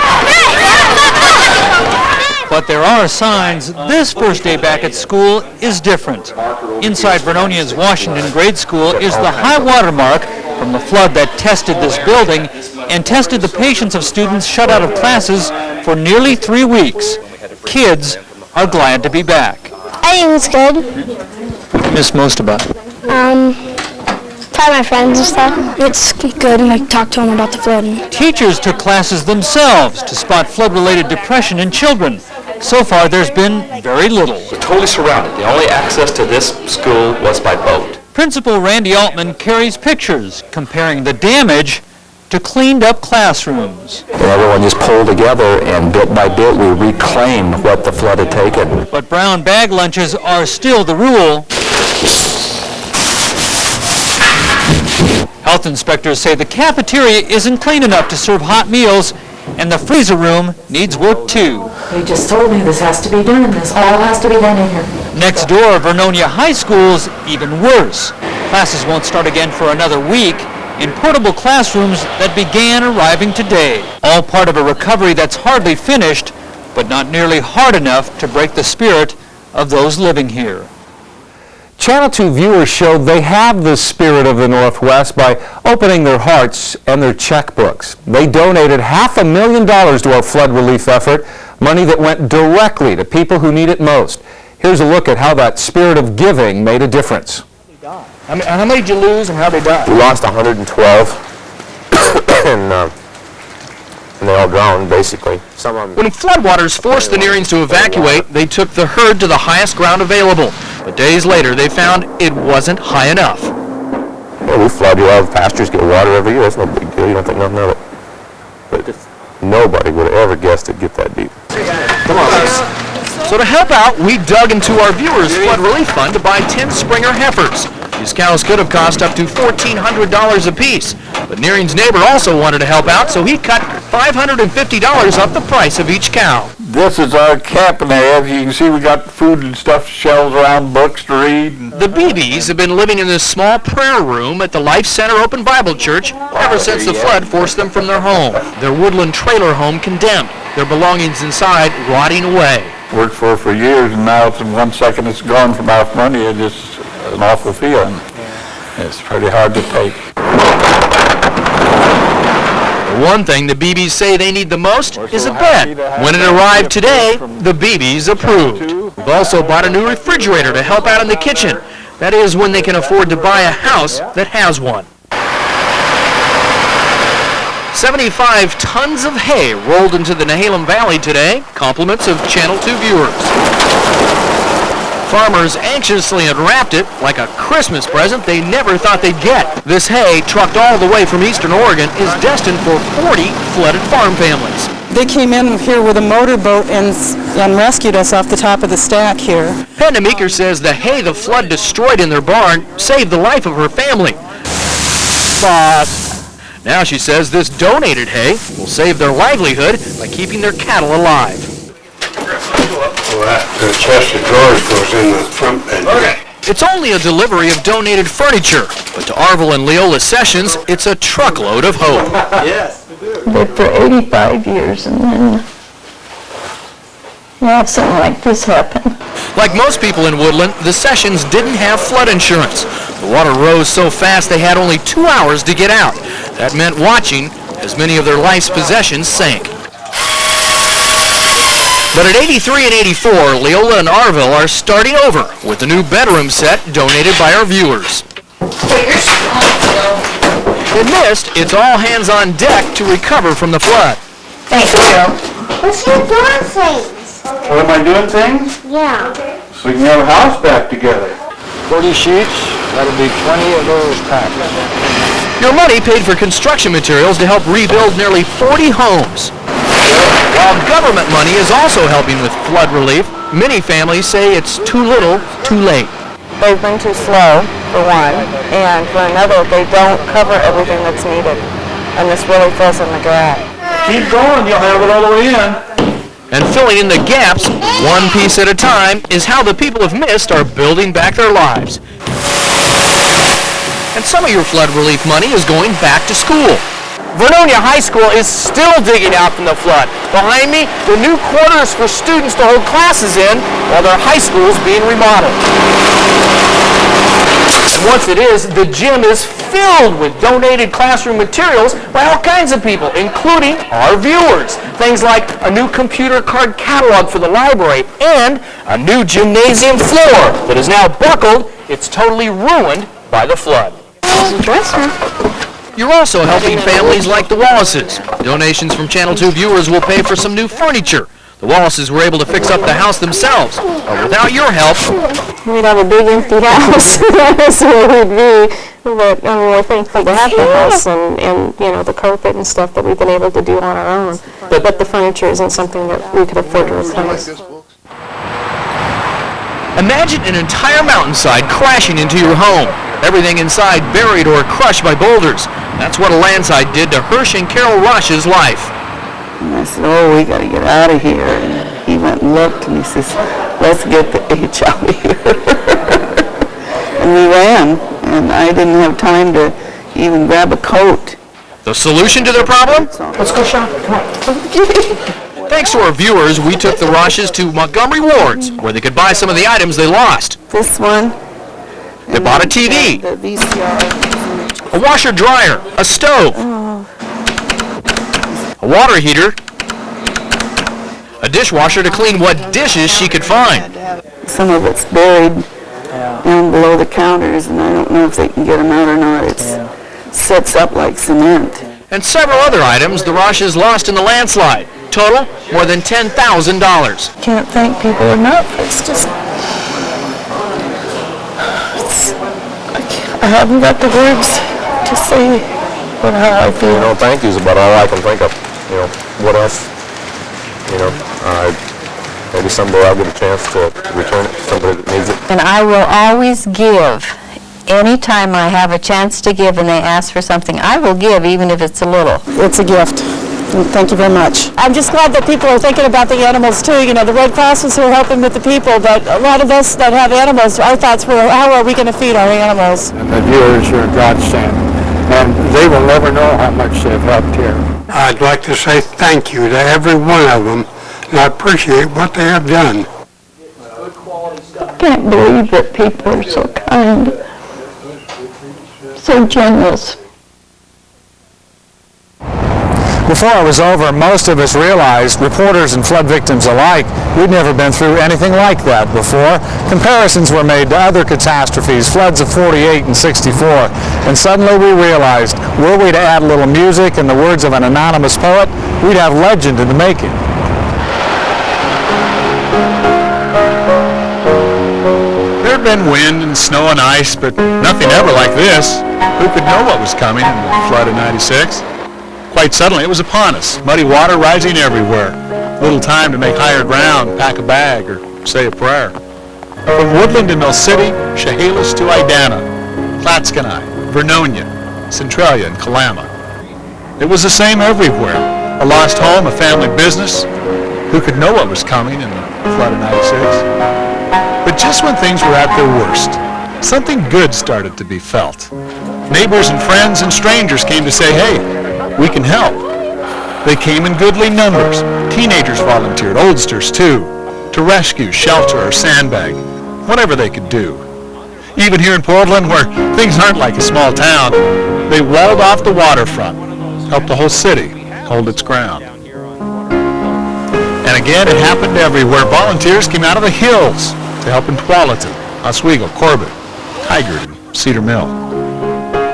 but there are signs this first day back at school is different. Inside Vernonia's Washington grade school is the high water mark from the flood that tested this building and tested the patience of students shut out of classes for nearly 3 weeks. Kids are glad to be back. I think it's good. What do you miss most about it? Talk to my friends and stuff. It's good, and I talk to them about the flood. Teachers took classes themselves to spot flood-related depression in children. So far, there's been very little. We're totally surrounded. The only access to this school was by boat. Principal Randy Altman carries pictures comparing the damage to cleaned-up classrooms. And everyone just pulled together, and bit by bit we reclaimed what the flood had taken. But brown bag lunches are still the rule. Health inspectors say the cafeteria isn't clean enough to serve hot meals, and the freezer room needs work too. They just told me this has to be done. This all has to be done in here. Next door, Vernonia High School's even worse. Classes won't start again for another week in portable classrooms that began arriving today. All part of a recovery that's hardly finished, but not nearly hard enough to break the spirit of those living here. Channel 2 viewers showed they have the spirit of the Northwest by opening their hearts and their checkbooks. They donated $500,000 to our flood relief effort, money that went directly to people who need it most. Here's a look at how that spirit of giving made a difference. How many did you lose and how they died? We lost 112, and they all drowned, basically. Some of them. When floodwaters forced the Nearings to evacuate, they took the herd to the highest ground available. But days later, they found it wasn't high enough. Yeah, we flood. You have pastures get water every year. That's no big deal. You don't think nothing of it. But nobody would have ever guessed it'd get that deep. Come on. So to help out, we dug into our viewers' flood relief fund to buy 10 Springer heifers. These cows could have cost up to $1,400 apiece. But Nearing's neighbor also wanted to help out, so he cut $550 off the price of each cow. This is our camping area. As you can see, we got food and stuff, shelves around, books to read. The Beebes have been living in this small prayer room at the Life Center Open Bible Church ever since the flood forced them from their home. Their woodland trailer home condemned, their belongings inside rotting away. Worked for years, and now it's in 1 second it's gone from our money. It's just an awful feeling. It's pretty hard to take. The one thing the Beebes say they need the most is a bed. When it arrived today, the Beebes approved. We've also bought a new refrigerator to help out in the kitchen. That is when they can afford to buy a house that has one. 75 tons of hay rolled into the Nehalem Valley today, compliments of Channel 2 viewers. Farmers anxiously unwrapped it like a Christmas present they never thought they'd get. This hay, trucked all the way from eastern Oregon, is destined for 40 flooded farm families. They came in here with a motorboat and rescued us off the top of the stack here. Penda Meeker says the hay the flood destroyed in their barn saved the life of her family. But now she says this donated hay will save their livelihood by keeping their cattle alive. Well, that chest of drawers goes in the front bed. Okay. It's only a delivery of donated furniture, but to Arvil and Leola Sessions, it's a truckload of hope. Yes. Lived for 85 years and then you have something like this happen. Like most people in Woodland, the Sessions didn't have flood insurance. The water rose so fast they had only 2 hours to get out. That meant watching as many of their life's possessions sank. But at 83 and 84, Leola and Arvil are starting over with a new bedroom set donated by our viewers. In Mist, it's all hands on deck to recover from the flood. Thanks, Joe. What's you doing things? What am I doing things? Yeah. So we can have a house back together. 40 sheets, that'll be 20 of those packs. Your money paid for construction materials to help rebuild nearly 40 homes. While government money is also helping with flood relief, many families say it's too little, too late. They've been too slow, for one, and for another, they don't cover everything that's needed. And this really fills in the gap. Keep going, you'll have it all the way in. And filling in the gaps, one piece at a time, is how the people of Mist are building back their lives. And some of your flood relief money is going back to school. Vernonia High School is still digging out from the flood. Behind me, the new quarters for students to hold classes in while their high school is being remodeled. Once it is, the gym is filled with donated classroom materials by all kinds of people, including our viewers. Things like a new computer card catalog for the library and a new gymnasium floor that is now buckled. It's totally ruined by the flood. You're also helping families like the Wallaces. Donations from Channel 2 viewers will pay for some new furniture. The Wallaces were able to fix up the house themselves, but without your help, We'd have a big empty house. That's where we'd be. But I mean, we're thankful to have the house and you know, the carpet and stuff that we've been able to do on our own. But the furniture isn't something that we could afford to replace. imagine an entire mountainside crashing into your home. Everything inside buried or crushed by boulders. That's what a landslide did to Hirsch and Carol Rosh's life. And I said, oh, we got to get out of here. And he went and looked and he says, let's get the H out of here. And we ran, and I didn't have time to even grab a coat. The solution to their problem? Let's go shopping. Come on. Thanks to our viewers, we took the Roshes to Montgomery Wards, where they could buy some of the items they lost. This one They bought a TV, The VCR. a washer dryer, a stove, a water heater, a dishwasher to clean what dishes she could find. Some of it's buried down below the counters, and I don't know if they can get them out or not. It sets up like cement. And several other items the Rushes lost in the landslide. Total, more than $10,000. Can't thank people enough. It's just, I haven't got the words to say how I feel. You know, thank you's about all I can think of. You know, what else? You know, maybe someday I'll get a chance to return it to somebody that needs it. And I will always give. Anytime I have a chance to give and they ask for something, I will give, even if it's a little. It's a gift. And thank you very much. I'm just glad that people are thinking about the animals too. You know, the Red Cross was here helping with the people, but a lot of us that have animals, our thoughts were, how are we going to feed our animals? And the viewers are a godsend, and they will never know how much they've helped here. I'd like to say thank you to every one of them, and I appreciate what they have done. I can't believe that people are so kind, so generous. Before it was over, most of us realized, reporters and flood victims alike, we'd never been through anything like that before. Comparisons were made to other catastrophes, floods of 48 and 64, and suddenly we realized, were we to add a little music and the words of an anonymous poet, we'd have legend in the making. There had been wind and snow and ice, but nothing ever like this. Who could know what was coming in the flood of '96? Quite suddenly, it was upon us. Muddy water rising everywhere. Little time to make higher ground, pack a bag, or say a prayer. From Woodland to Mill City, Chehalis to Idana, Clatskanie, Vernonia, Centralia, and Kalama. It was the same everywhere. A lost home, a family business. Who could know what was coming in the flood of '96? But just when things were at their worst, something good started to be felt. Neighbors and friends and strangers came to say, hey, we can help. They came in goodly numbers. Teenagers volunteered, oldsters too, to rescue, shelter, or sandbag, whatever they could do. Even here in Portland, where things aren't like a small town, they walled off the waterfront, helped the whole city hold its ground. And again, it happened everywhere. Volunteers came out of the hills to help in Tualatin, Oswego, Corbett, Tigard, and Cedar Mill.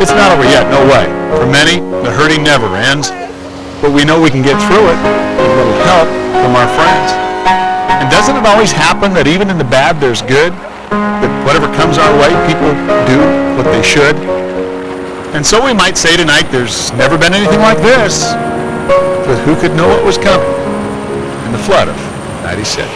It's not over yet, no way. For many, the hurting never ends, but we know we can get through it with a little help from our friends. And doesn't it always happen that even in the bad there's good? That whatever comes our way, people do what they should? And so we might say tonight there's never been anything like this, but who could know what was coming in the flood of '96?